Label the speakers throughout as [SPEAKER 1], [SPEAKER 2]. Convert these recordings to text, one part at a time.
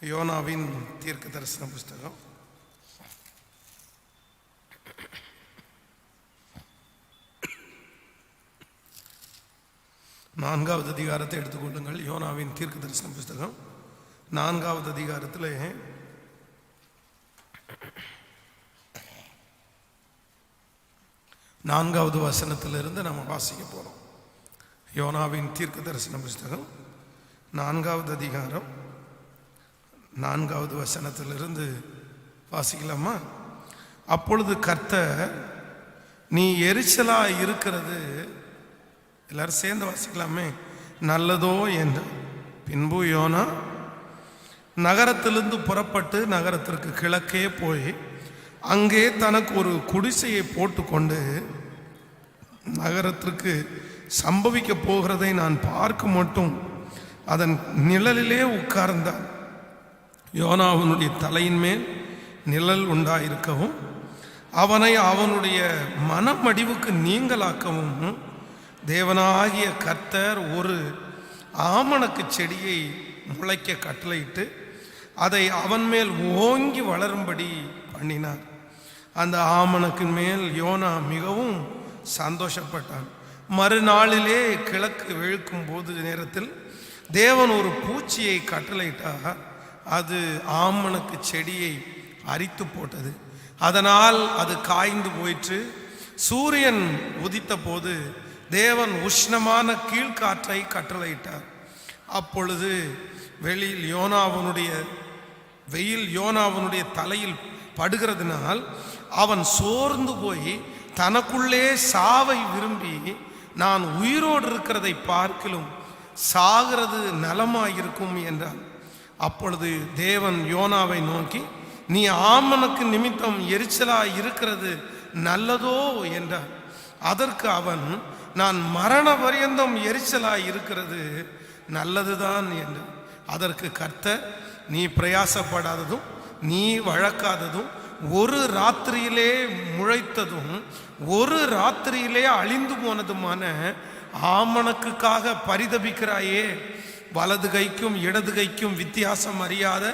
[SPEAKER 1] யோனாவின் தீர்க்க தரிசன புஸ்தகம் 4வது அதிகாரத்தை எடுத்துக்கொள்ளுங்கள். யோனாவின் தீர்க்க தரிசன புஸ்தகம் 4வது அதிகாரத்தில் 4வது வசனத்திலிருந்து நம்ம வாசிக்க போறோம். யோனாவின் தீர்க்க தரிசன புஸ்தகம் 4வது அதிகாரம் 4வது வசனத்திலிருந்து வாசிக்கலாமா? அப்பொழுது கர்த்தர், நீ எரிச்சலா இருக்கிறது, எல்லாரும் சேர்ந்து வாசிக்கலாமே, நல்லதோ என்று. பின்பு யோனா நகரத்திலிருந்து புறப்பட்டு நகரத்திற்கு கிழக்கே போய் அங்கே தனக்கு ஒரு குடிசையை போட்டுக்கொண்டு நகரத்திற்கு சம்பவிக்க போகிறதை நான் பார்க்க மட்டும் அதன் நிழலிலே உட்கார்ந்தான். யோனாவினுடைய தலையின் மேல் நிழல் உண்டாயிருக்கவும் அவனை அவனுடைய மனமடிவுக்கு நீங்களாக்கவும் தேவனாகிய கர்த்தர் ஒரு ஆமணக்கு செடியை முளைக்க கட்டளையிட்டு அதை அவன் மேல் ஓங்கி வளரும்படி பண்ணினார். அந்த ஆமணக்கின் மேல் யோனா மிகவும் சந்தோஷப்பட்டான். மறுநாளிலே கிழக்கு வெளுக்கும் போது நேரத்தில் தேவன் ஒரு பூச்சியை கட்டளையிட்டார். அது ஆமணக்கு செடியை அரித்து போட்டது. அதனால் அது காய்ந்து போயிற்று. சூரியன் உதித்த போது தேவன் உஷ்ணமான கீழ்காற்றை கட்டளையிட்டார். அப்பொழுது வெயில் யோனாவனுடைய தலையில் படுகிறதுனால் அவன் சோர்ந்து போய் தனக்குள்ளே சாவை விரும்பி, நான் உயிரோடு இருக்கிறதை பார்க்கிலும் சாகிறது நலமாயிருக்கும் என்றான். அப்பொழுது தேவன் யோனாவை நோக்கி, நீ ஆமனுக்கு நிமித்தம் எரிச்சலா இருக்கிறது நல்லதோ என்றார். அதற்கு அவன், நான் மரண பரியந்தம் எரிச்சலா இருக்கிறது நல்லதுதான் என்றார். அதற்கு கர்த்தர், நீ பிரயாசப்படாததும் நீ வழக்காததும் ஒரு ராத்திரியிலே முளைத்ததும் ஒரு ராத்திரியிலே அழிந்து போனதுமான ஆமணக்குக்காக பரிதபிக்கிறாயே. வலது கைக்கும் இடது கைக்கும் வித்தியாசம் அறியாத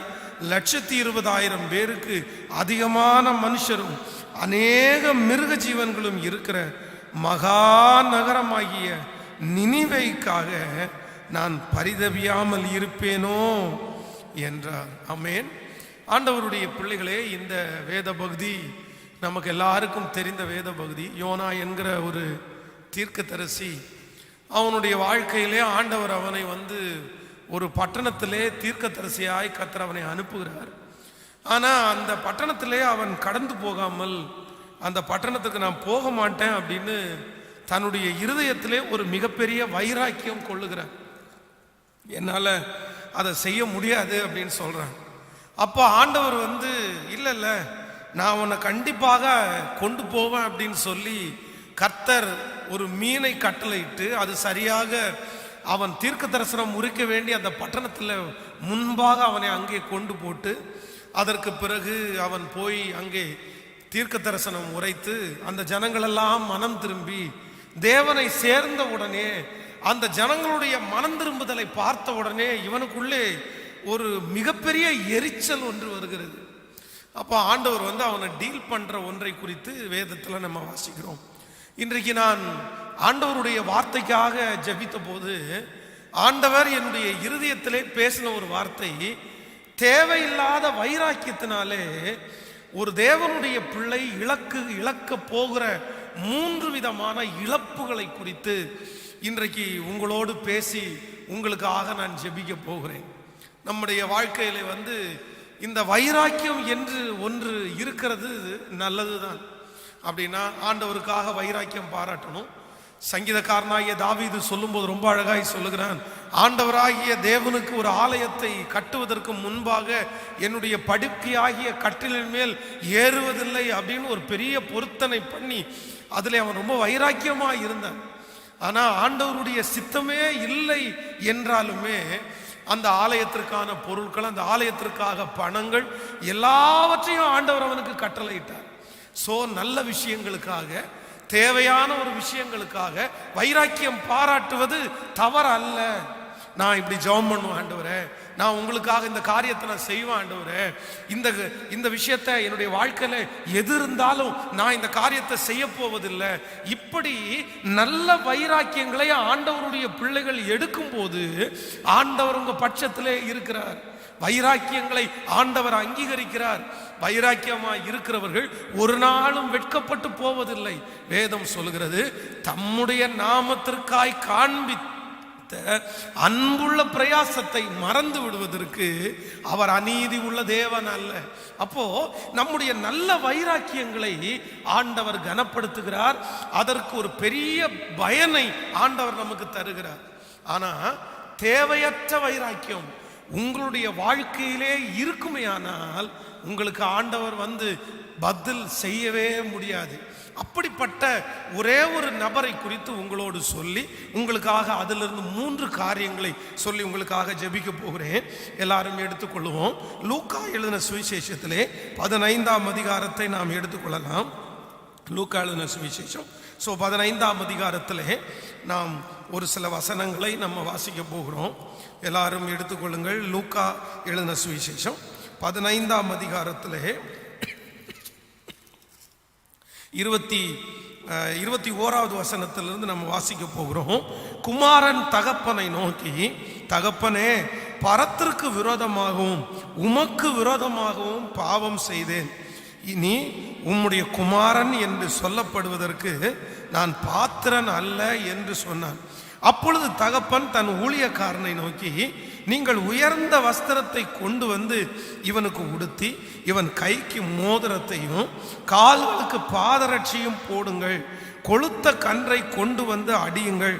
[SPEAKER 1] 120,000 பேருக்கு அதிகமான மனுஷரும் அநேக மிருக ஜீவன்களும் இருக்கிற மகா நகரமாகிய நினிவேக்காக நான் பரிதபியாமல் இருப்பேனோ என்றார். ஆமென். ஆண்டவருடைய பிள்ளைகளே, இந்த வேத பகுதி நமக்கு எல்லாருக்கும் தெரிந்த வேத பகுதி. யோனா என்கிற ஒரு தீர்க்கதரிசி, அவனுடைய வாழ்க்கையிலே ஆண்டவர் அவனை ஒரு பட்டணத்திலே தீர்க்கதரிசியாய் கர்த்தர் அவனை அனுப்புகிறார். ஆனால் அந்த பட்டணத்திலே அவன் கடந்து போகாமல், அந்த பட்டணத்துக்கு நான் போக மாட்டேன் அப்படின்னு தன்னுடைய இருதயத்திலே ஒரு மிகப்பெரிய வைராக்கியம் கொள்ளுகிறான். என்னால் அதை செய்ய முடியாது அப்படின்னு சொல்கிறான். அப்போ ஆண்டவர் இல்லை நான் உன்னை கண்டிப்பாக கொண்டு போவேன் அப்படின்னு சொல்லி கர்த்தர் ஒரு மீனை கட்டளையிட்டு, அது சரியாக அவன் தீர்க்க தரிசனம் உரைக்க வேண்டிய அந்த பட்டணத்தில் முன்பாக அவனை அங்கே கொண்டு போட்டு, அதற்கு பிறகு அவன் போய் அங்கே தீர்க்க தரிசனம் உரைத்து அந்த ஜனங்களெல்லாம் மனம் திரும்பி தேவனை சேர்ந்த உடனே, அந்த ஜனங்களுடைய மனம் திரும்புதலை பார்த்த உடனே இவனுக்குள்ளே ஒரு மிகப்பெரிய எரிச்சல் ஒன்று வருகிறது. அப்போ ஆண்டவர் அவனை டீல் பண்ற ஒன்றை குறித்து வேதத்தில் நம்ம வாசிக்கிறோம். இன்றைக்கு நான் ஆண்டவருடைய வார்த்தைக்காக ஜெபித்த போது ஆண்டவர் என்னுடைய இருதயத்திலே பேசின ஒரு வார்த்தை, தேவையில்லாத வைராக்கியத்தினாலே ஒரு தேவனுடைய பிள்ளை இழக்க போகிற 3 விதமான இழப்புகளை குறித்து இன்றைக்கு உங்களோடு பேசி உங்களுக்காக நான் ஜெபிக்க போகிறேன். நம்முடைய வாழ்க்கையில இந்த வைராக்கியம் என்று ஒன்று இருக்கிறது நல்லதுதான். அப்படின்னா ஆண்டவருக்காக வைராக்கியம் பாராட்டணும். சங்கீதக்காரனாகிய தாவீது சொல்லும்போது ரொம்ப அழகாய் சொல்லுகிறான், ஆண்டவராகிய தேவனுக்கு ஒரு ஆலயத்தை கட்டுவதற்கு முன்பாக என்னுடைய படுக்கையாகிய கட்டிலின் மேல் ஏறுவதில்லை அப்படின்னு ஒரு பெரிய பொருத்தனை பண்ணி அதில் அவன் ரொம்ப வைராக்கியமாக இருந்தான். ஆனால் ஆண்டவருடைய சித்தமே இல்லை என்றாலுமே அந்த ஆலயத்திற்கான பொருட்கள், அந்த ஆலயத்திற்காக பணங்கள் எல்லாவற்றையும் ஆண்டவர் அவனுக்கு கட்டளையிட்டார். ஸோ நல்ல விஷயங்களுக்காக, தேவையான ஒரு விஷயங்களுக்காக வைராக்கியம் பாராட்டுவது தவறு அல்ல. நான் இப்படி ஜெபம் பண்ணுவேன் ஆண்டவரே, நான் உங்களுக்காக இந்த காரியத்தை நான் செய்வேன் ஆண்டவரே, இந்த விஷயத்தை என்னுடைய வாழ்க்கையில எது இருந்தாலும் நான் இந்த காரியத்தை செய்ய போவதில்லை. இப்படி நல்ல வைராக்கியங்களை ஆண்டவருடைய பிள்ளைகள் எடுக்கும் போது ஆண்டவர் உங்க பட்சத்திலே இருக்கிறார். வைராக்கியங்களை ஆண்டவர் அங்கீகரிக்கிறார். வைராக்கியமாய் இருக்கிறவர்கள் ஒரு நாளும் வெட்கப்பட்டு போவதில்லை. வேதம் சொல்கிறது, தம்முடைய நாமத்திற்காய் காண்பித்த அன்புள்ள பிரயாசத்தை மறந்து விடுவதற்கு அவர் அநீதி உள்ள தேவன் அல்ல. அப்போ நம்முடைய நல்ல வைராக்கியங்களை ஆண்டவர் கனப்படுத்துகிறார். அதற்கு ஒரு பெரிய பயனை ஆண்டவர் நமக்கு தருகிறார். ஆனா தேவையற்ற வைராக்கியம் உங்களுடைய வாழ்க்கையிலே இருக்குமேயானால் உங்களுக்கு ஆண்டவர் பதில் செய்யவே முடியாது. அப்படிப்பட்ட ஒரே ஒரு நபரை குறித்து உங்களோடு சொல்லி உங்களுக்காக அதிலிருந்து 3 காரியங்களை சொல்லி உங்களுக்காக ஜெபிக்க போகிறேன். எல்லாரும் எடுத்துக்கொள்வோம். லூக்கா எழுதின சுவிசேஷத்திலே 15ஆம் அதிகாரத்தை நாம் எடுத்துக்கொள்ளலாம். லூக்கா எழுதின சுவிசேஷம் 15ஆம் அதிகாரத்திலே நாம் ஒரு சில வசனங்களை நம்ம வாசிக்க போகிறோம். எல்லாரும் எடுத்துக்கொள்ளுங்கள். லூக்கா எழுதின சுவிசேஷம் 15ஆம் அதிகாரத்திலே 21வது வசனத்திலிருந்து நம்ம வாசிக்க போகிறோம். குமாரன் தகப்பனை நோக்கி, தகப்பனே, பரத்திற்கு விரோதமாகவும் உமக்கு விரோதமாகவும் பாவம் செய்தேன். இனி உம்முடைய குமாரன் என்று சொல்லப்படுவதற்கு நான் பாத்திரன் அல்ல என்று சொன்னான். அப்பொழுது தகப்பன் தன் ஊழியக்காரனை நோக்கி, நீங்கள் உயர்ந்த வஸ்திரத்தை கொண்டு வந்து இவனுக்கு உடுத்தி இவன் கைக்கு மோதிரத்தையும் கால்களுக்கு பாதரட்சியும் போடுங்கள். கொழுத்த கன்றை கொண்டு வந்து அடியுங்கள்.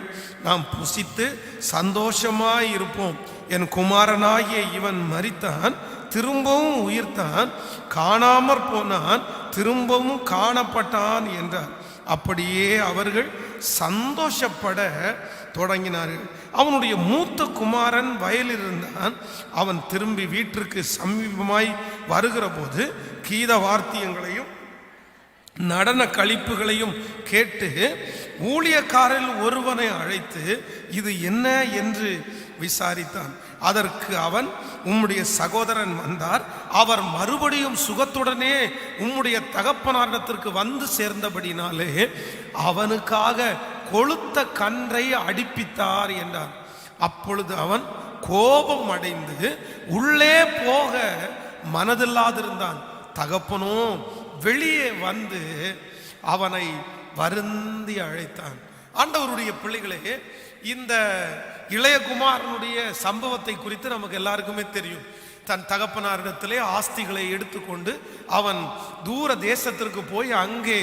[SPEAKER 1] நாம் புசித்து சந்தோஷமாய் இருப்போம். என் குமாரனாகிய இவன் மரித்தான், திரும்பவும் உயிர்த்தான், காணாமற் போனான், திரும்பவும் காணப்பட்டான் என்றார். அப்படியே அவர்கள் சந்தோஷப்பட தொடங்கினார்கள். அவனுடைய மூத்த குமாரன் வயலில் இருந்தான். அவன் திரும்பி வீட்டிற்கு சமீபமாய் வருகிற போது கீத வார்த்தியங்களையும் நடன கழிப்புகளையும் கேட்டு ஊழியக்காரில் ஒருவனை அழைத்து இது என்ன என்று விசாரித்தான். அதற்கு அவன், உம்முடைய சகோதரன் வந்தார், அவர் மறுபடியும் சுகத்துடனே உம்முடைய தகப்பனாரிடத்திற்கு வந்து சேர்ந்தபடினாலே அவனுக்காக கொழுத்த கன்றை அடிப்பித்தார் என்றான். அப்பொழுது அவன் கோபம் அடைந்து உள்ளே போக மனதில்லாதிருந்தான். தகப்பனோ வெளியே வந்து அவனை வருந்தி அழைத்தான். ஆண்டவருடைய பிள்ளைகளே, இந்த இளையகுமாரனுடைய சம்பவத்தை குறித்து நமக்கு எல்லாருக்குமே தெரியும். தன் தகப்பனாரிடத்திலே ஆஸ்திகளை எடுத்துக்கொண்டு அவன் தூர தேசத்திற்கு போய் அங்கே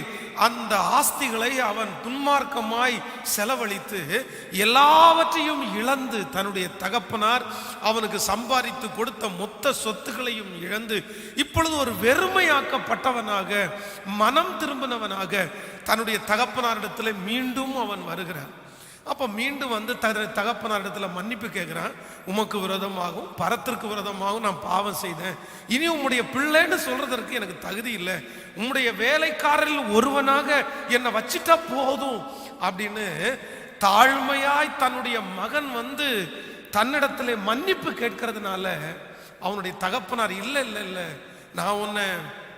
[SPEAKER 1] அந்த ஆஸ்திகளை அவன் துன்மார்க்கமாய் செலவழித்து எல்லாவற்றையும் இழந்து, தன்னுடைய தகப்பனார் அவனுக்கு சம்பாதித்து கொடுத்த மொத்த சொத்துக்களையும் இழந்து இப்பொழுது ஒரு வெறுமையாக்கப்பட்டவனாக, மனம் திரும்பினவனாக தன்னுடைய தகப்பனாரிடத்திலே மீண்டும் அவன் வருகிறான். அப்போ மீண்டும் வந்து தகப்பனாரிடத்தில் மன்னிப்பு கேட்குறான். உமக்கு விரோதமாகவும் பரத்திற்கு விரோதமாகவும் நான் பாவம் செய்தேன். இனி உம்முடைய பிள்ளைன்னு சொல்றதற்கு எனக்கு தகுதி இல்லை. உம்முடைய வேலைக்காரரில் ஒருவனாக என்னை வச்சிட்டா போதும் அப்படின்னு தாழ்மையாய் தன்னுடைய மகன் வந்து தன்னிடத்திலே மன்னிப்பு கேட்கறதுனால அவனுடைய தகப்பனார் இல்லை இல்லை இல்லை, நான் உன்னை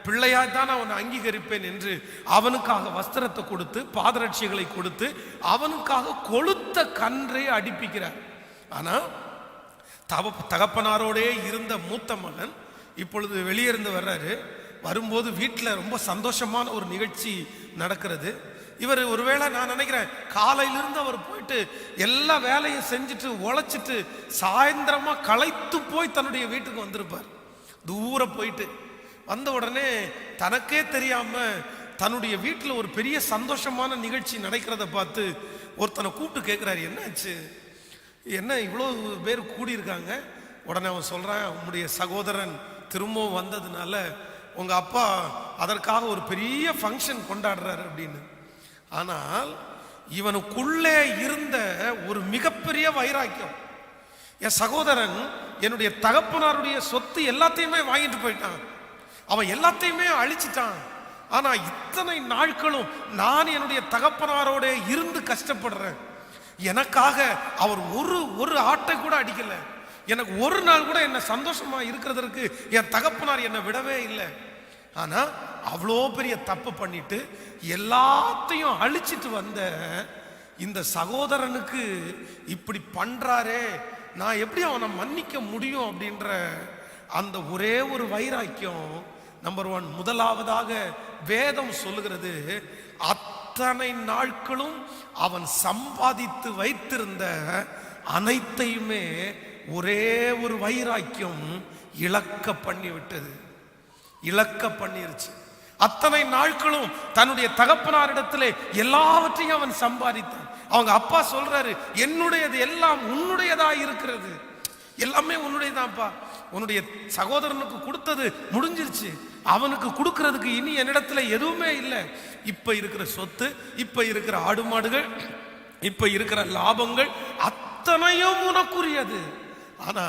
[SPEAKER 1] பிள்ளையாய்தான் நான் அவனை அங்கீகரிப்பேன் என்று அவனுக்காக வஸ்திரத்தை கொடுத்து பாதரட்சிகளை கொடுத்து அவனுக்காக கொழுத்த கன்றை அடிப்பிக்கிறார். ஆனா தகப்பனாரோடே இருந்த மூத்த மகன் இப்பொழுது வெளியிருந்து வர்றாரு. வரும்போது வீட்டில் ரொம்ப சந்தோஷமான ஒரு நிகழ்ச்சி நடக்கிறது. இவர் ஒருவேளை நான் நினைக்கிறேன் காலையிலிருந்து அவர் போயிட்டு எல்லா வேலையும் செஞ்சுட்டு உழைச்சிட்டு சாயந்தரமா களைத்து போய் தன்னுடைய வீட்டுக்கு வந்திருப்பார். தூரம் போயிட்டு வந்த உடனே தனக்கே தெரியாம தன்னுடைய வீட்டில் ஒரு பெரிய சந்தோஷமான நிகழ்ச்சி நடக்கிறத பார்த்து ஒருத்தனை கூப்பிட்டு கேட்குறாரு, என்னாச்சு, என்ன இவ்வளோ பேர் கூடியிருக்காங்க? உடனே அவன் சொல்றான், உன்னுடைய சகோதரன் திரும்பவும் வந்ததுனால உங்க அப்பா அதற்காக ஒரு பெரிய ஃபங்க்ஷன் கொண்டாடுறாரு அப்படின்னு. ஆனால் இவனுக்குள்ளே இருந்த ஒரு மிகப்பெரிய வைராக்கியம், என் சகோதரன் என்னுடைய தகப்பனாருடைய சொத்து எல்லாத்தையுமே வாங்கிட்டு போயிட்டான், அவன் எல்லாத்தையுமே அழிச்சிட்டான். ஆனா இத்தனை நாட்களும் நான் என்னுடைய தகப்பனாரோட இருந்து கஷ்டப்படுறேன், எனக்காக அவர் ஒரு ஆட்டை கூட அடிக்கல. எனக்கு ஒரு நாள் கூட என்ன சந்தோஷமா இருக்கிறதுக்கு என் தகப்பனார் என்னை விடவே இல்லை. ஆனா அவ்வளோ பெரிய தப்பு பண்ணிட்டு எல்லாத்தையும் அழிச்சிட்டு வந்த இந்த சகோதரனுக்கு இப்படி பண்றாரே, நான் எப்படி அவனை மன்னிக்க முடியும் அப்படின்ற அந்த ஒரே ஒரு வைராக்கியம். நம்பர் 1, முதலாவதாக வேதம் சொல்லுகிறது, அத்தனை நாட்களும் அவன் சம்பாதித்து வைத்திருந்த அனைத்தையுமே ஒரே ஒரு வைராக்கியம் இழக்க பண்ணிவிட்டது, இழக்க பண்ணிருச்சு. அத்தனை நாட்களும் தன்னுடைய தகப்பனாரிடத்திலே எல்லாவற்றையும் அவன் சம்பாதித்தான். அவங்க அப்பா சொல்றாரு, என்னுடையது எல்லாம் உன்னுடையதா இருக்கிறது, எல்லாமே உன்னுடையதான்ப்பா. உன்னுடைய சகோதரனுக்கு கொடுத்தது முடிஞ்சிருச்சு, அவனுக்கு கொடுக்கறதுக்கு இனி என்னிடத்துல எதுவுமே இல்லை. இப்ப இருக்கிற சொத்து, இப்ப இருக்கிற ஆடு மாடுகள், இப்ப இருக்கிற லாபங்கள் அத்தனையும் உனக்குரியது. ஆனா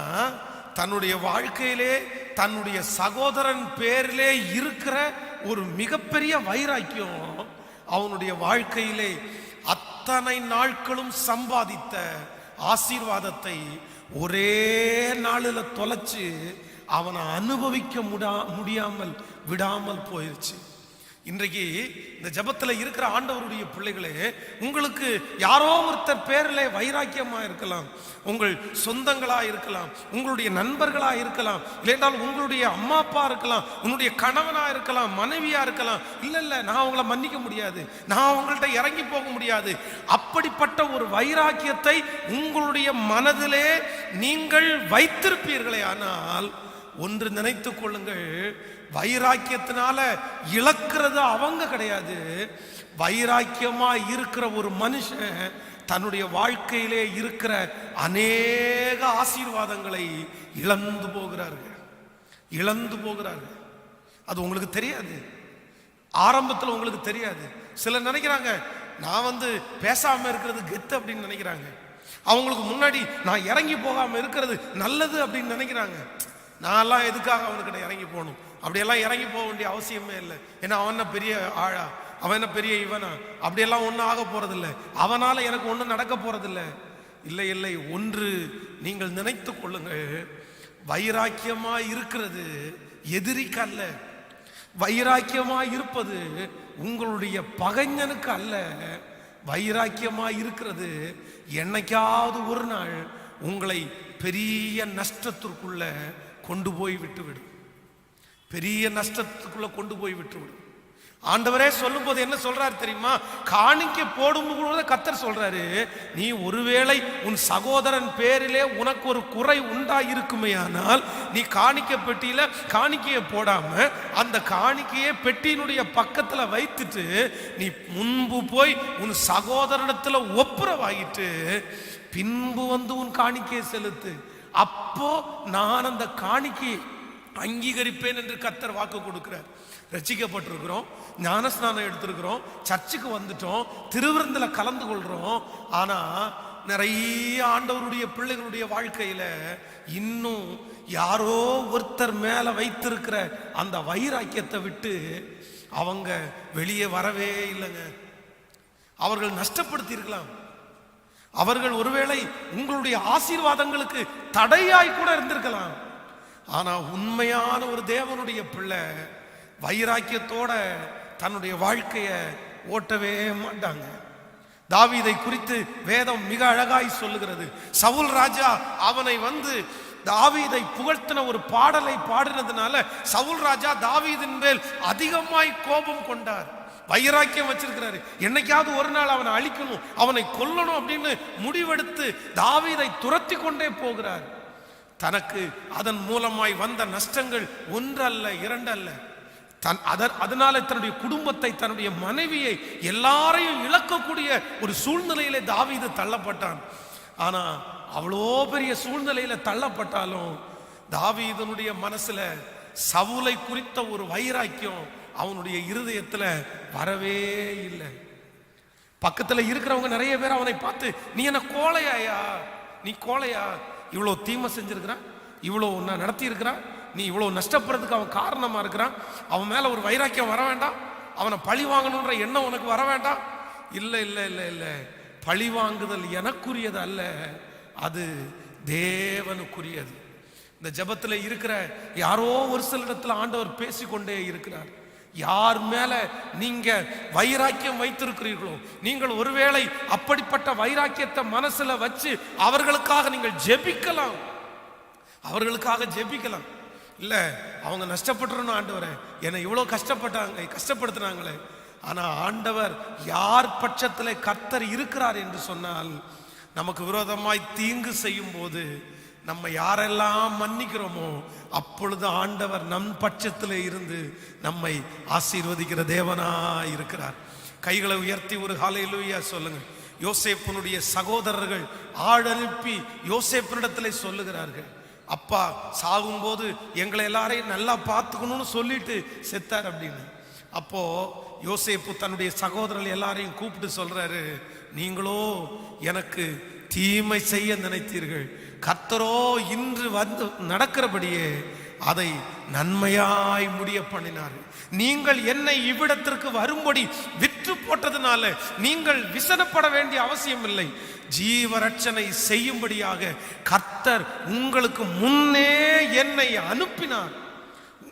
[SPEAKER 1] தன்னுடைய வாழ்க்கையிலே தன்னுடைய சகோதரன் பேரிலே இருக்கிற ஒரு மிகப்பெரிய வைராக்கியம் அவனுடைய வாழ்க்கையிலே அத்தனை நாட்களும் சம்பாதித்த ஆசீர்வாதத்தை ஒரே நாளில் தொலைச்சு அவனை அனுபவிக்க முடியாமல் விடாமல் போயிருச்சு. இன்றைக்கு இந்த ஜபத்தில் இருக்கிற ஆண்டவருடைய பிள்ளைகளே, உங்களுக்கு யாரோ ஒருத்தர் பேரில் வைராக்கியமா இருக்கலாம், உங்கள் சொந்தங்களா இருக்கலாம், உங்களுடைய நண்பர்களா இருக்கலாம், இல்லைன்றால் உங்களுடைய அம்மா அப்பா இருக்கலாம், உன்னுடைய கணவனா இருக்கலாம், மனைவியா இருக்கலாம். இல்ல நான் அவங்கள மன்னிக்க முடியாது, நான் அவங்கள்ட்ட இறங்கி போக முடியாது. அப்படிப்பட்ட ஒரு வைராக்கியத்தை உங்களுடைய மனதிலே நீங்கள் வைத்திருப்பீர்களே, ஆனால் ஒன்று நினைத்துக் கொள்ளுங்கள், வைராக்கியத்தினால இழக்கிறது அவங்க கிடையாது. வைராக்கியமா இருக்கிற ஒரு மனுஷன் தன்னுடைய வாழ்க்கையிலே இருக்கிற அநேக ஆசீர்வாதங்களை இழந்து போகிறார்கள், இழந்து போகிறார்கள். அது உங்களுக்கு தெரியாது, ஆரம்பத்தில் உங்களுக்கு தெரியாது. சிலர் நினைக்கிறாங்க நான் பேசாம இருக்கிறது கெத்து அப்படின்னு நினைக்கிறாங்க. அவங்களுக்கு முன்னாடி நான் இறங்கி போகாம இருக்கிறது நல்லது அப்படின்னு நினைக்கிறாங்க. நான்லாம் எதுக்காக அவனுக்கிட்ட இறங்கி போகணும்? அப்படியெல்லாம் இறங்கி போக வேண்டிய அவசியமே இல்லை. ஏன்னா அவன் பெரிய ஆழா, அவன் என்ன பெரிய இவனா? அப்படியெல்லாம் ஒன்றும் ஆக போறதில்லை, அவனால எனக்கு ஒன்றும் நடக்க போறதில்லை. இல்லை இல்லை, ஒன்று நீங்கள் நினைத்து கொள்ளுங்கள், வைராக்கியமா இருக்கிறது எதிரிக்கு அல்ல, வைராக்கியமா இருப்பது உங்களுடைய பகைஞனுக்கு அல்ல. வைராக்கியமா இருக்கிறது என்னைக்காவது ஒரு நாள் உங்களை பெரிய நஷ்டத்திற்குள்ள கொண்டு போய் விட்டுவிடும், பெரிய நஷ்டத்துக்குள்ள கொண்டு போய் விட்டுவிடும். ஆண்டவரே சொல்லும் போது என்ன சொல்றாரு தெரியுமா? காணிக்கை போடும்போது கர்த்தர் சொல்றாரு, நீ ஒருவேளை உன் சகோதரன் பேரிலே உனக்கு ஒரு குறை உண்டாயிருக்குமே, ஆனால் நீ காணிக்கை பெட்டியில காணிக்கையை போடாம அந்த காணிக்கையை பெட்டியினுடைய பக்கத்துல வைத்துட்டு நீ முன்பு போய் உன் சகோதரனிடத்துல ஒப்புரவாகிட்டு பின்பு உன் காணிக்கையை செலுத்து, அப்போ நான் அந்த காணிக்கையை அங்கீகரிப்பேன் என்று கர்த்தர் வாக்கு கொடுக்கிறார். ரட்சிக்கப்பட்டிருக்கிறோம், ஞானஸ்நானம் எடுத்திருக்கிறோம், சர்ச்சுக்கு வந்துட்டோம், திருவிருந்தில் கலந்து கொள்றோம். ஆனா நிறைய ஆண்டவருடைய பிள்ளைகளுடைய வாழ்க்கையில இன்னும் யாரோ ஒருத்தர் மேல வைத்திருக்கிற அந்த வைராக்கியத்தை விட்டு அவங்க வெளியே வரவே இல்லைங்க. அவர்கள் நஷ்டப்படுத்தி இருக்கலாம், அவர்கள் ஒருவேளை உங்களுடைய ஆசீர்வாதங்களுக்கு தடையாய் கூட இருந்திருக்கலாம். ஆனா உண்மையான ஒரு தேவனுடைய பிள்ளை வைராக்கியத்தோட தன்னுடைய வாழ்க்கையை ஓட்டவே மாட்டாங்க. தாவீதை குறித்து வேதம் மிக அழகாய் சொல்லுகிறது. சவுல் ராஜா அவனை தாவீதை புகழ்த்தின ஒரு பாடலை பாடினதுனால சவுல் ராஜா தாவீதின் மேல் அதிகமாய் கோபம் கொண்டார். வைராக்கியம் வச்சிருக்கிறாரு, என்னைக்காவது ஒரு நாள் அவனை அழிக்கணும், அவனை கொல்லணும் அப்படின்னு முடிவெடுத்து தாவீதை துரத்தி கொண்டே போகிறார். தனக்கு அதன் மூலமாய் வந்த நஷ்டங்கள் ஒன்றல்ல இரண்டல்ல, அதனால தன்னுடைய குடும்பத்தை, தன்னுடைய மனைவியை, எல்லாரையும் இழக்கக்கூடிய ஒரு சூழ்நிலையிலே தாவீது தள்ளப்பட்டான். ஆனா அவ்வளோ பெரிய சூழ்நிலையில தள்ளப்பட்டாலும் தாவீதனுடைய மனசுல சவுலை குறித்த ஒரு வைராக்கியம் அவனுடைய இருதயத்துல வரவே இல்லை. பக்கத்துல இருக்கிறவங்க நிறைய பேர் அவனை பார்த்து, நீ என்ன கோழையாயா, நீ கோழையா, இவ்வளவு தீமை செஞ்சிருக்கிறான், இவ்வளவு உன்னை நடத்தி இருக்கிறான், நீ இவ்வளவு நஷ்டப்படுறதுக்கு அவன் காரணமா இருக்கிறான், அவன் மேல ஒரு வைராக்கியம் வர வேண்டாம், அவனை பழி வாங்கணுன்ற எண்ணம் உனக்கு வர வேண்டாம். இல்லை இல்லை இல்லை இல்லை, பழி வாங்குதல் எனக்குரியது அல்ல, அது தேவனுக்குரியது. இந்த ஜெபத்தில் இருக்கிற யாரோ ஒரு சில இடத்துல ஆண்டவர் பேசிக்கொண்டே இருக்கிறார். யார் மேல நீங்க வைராக்கியம் வைத்திருக்கிறீர்களோ, நீங்கள் ஒருவேளை அப்படிப்பட்ட வைராக்கியத்தை மனசுல வச்சு அவர்களுக்காக நீங்கள் ஜெபிக்கலாம், அவர்களுக்காக ஜெபிக்கலாம். இல்ல அவங்க நஷ்டப்பட்டுறணும், ஆண்டவரே என்னை இவ்வளவு கஷ்டப்படுத்தினாங்களே. ஆனா ஆண்டவர் யார் பட்சத்தில் கர்த்தர் இருக்கிறார் என்று சொன்னால், நமக்கு விரோதமாய் தீங்கு செய்யும் போது நம்ம யாரெல்லாம் மன்னிக்கிறோமோ அப்பொழுது ஆண்டவர் நம் பட்சத்தில் இருந்து நம்மை ஆசீர்வதிக்கிற தேவனா இருக்கிறார். கைகளை உயர்த்தி ஒரு ஹல்லேலூயா சொல்லுங்க. யோசேப்பினுடைய சகோதரர்கள் ஆள் அனுப்பி யோசேப்பினிடத்தில் சொல்லுகிறார்கள், அப்பா சாகும்போது எங்களை எல்லாரையும் நல்லா பார்த்துக்கணும்னு சொல்லிட்டு செத்தார் அப்படின்னு. அப்போ யோசேப்பு தன்னுடைய சகோதரர்கள் எல்லாரையும் கூப்பிட்டு சொல்றாரு, நீங்களோ எனக்கு தீமை செய்ய நினைத்தீர்கள், கர்த்தரோ இன்று வந்து நடக்கிறபடியே அதை நன்மையாய் முடிய பண்ணினார். நீங்கள் என்னை இவ்விடத்திற்கு வரும்படி விற்று போட்டதுனால நீங்கள் விசனப்பட வேண்டிய அவசியம் இல்லை. ஜீவரட்சணை செய்யும்படியாக கர்த்தர் உங்களுக்கு முன்னே என்னை அனுப்பினார்,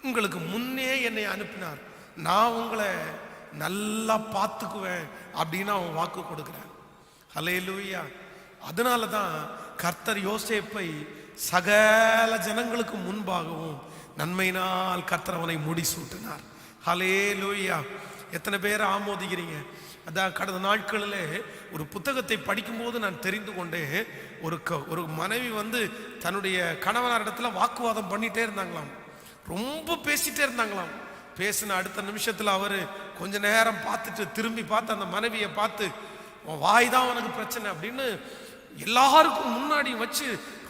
[SPEAKER 1] உங்களுக்கு முன்னே என்னை அனுப்பினார். நான் உங்களை நல்லா பார்த்துக்குவேன் அப்படின்னு அவன் வாக்கு கொடுக்கிறான். ஹல்லேலூயா. அதனால தான் கர்த்தர் யோசேப்பை சகல ஜனங்களுக்கு முன்பாகவும் நன்மையினால் கர்த்தர் அவனை முடிசூட்டினார். ஹல்லேலூயா. எத்தனை பேர் ஆமோதிக்கிறீங்க? அதான் கடந்த நாட்களில் ஒரு புத்தகத்தை படிக்கும்போது நான் தெரிந்து கொண்டேன், ஒரு மனைவி வந்து தன்னுடைய கணவனார் இடத்துல வாக்குவாதம் பண்ணிட்டே இருந்தாங்களாம், ரொம்ப பேசிட்டே இருந்தாங்களாம். பேசின அடுத்த நிமிஷத்தில் அவர் கொஞ்ச நேரம் பார்த்துட்டு திரும்பி பார்த்து அந்த மனைவியை பார்த்து, வாய் தான் உனக்கு பிரச்சனை அப்படின்னு எல்லாருக்கும் முன்னாடி வச்சு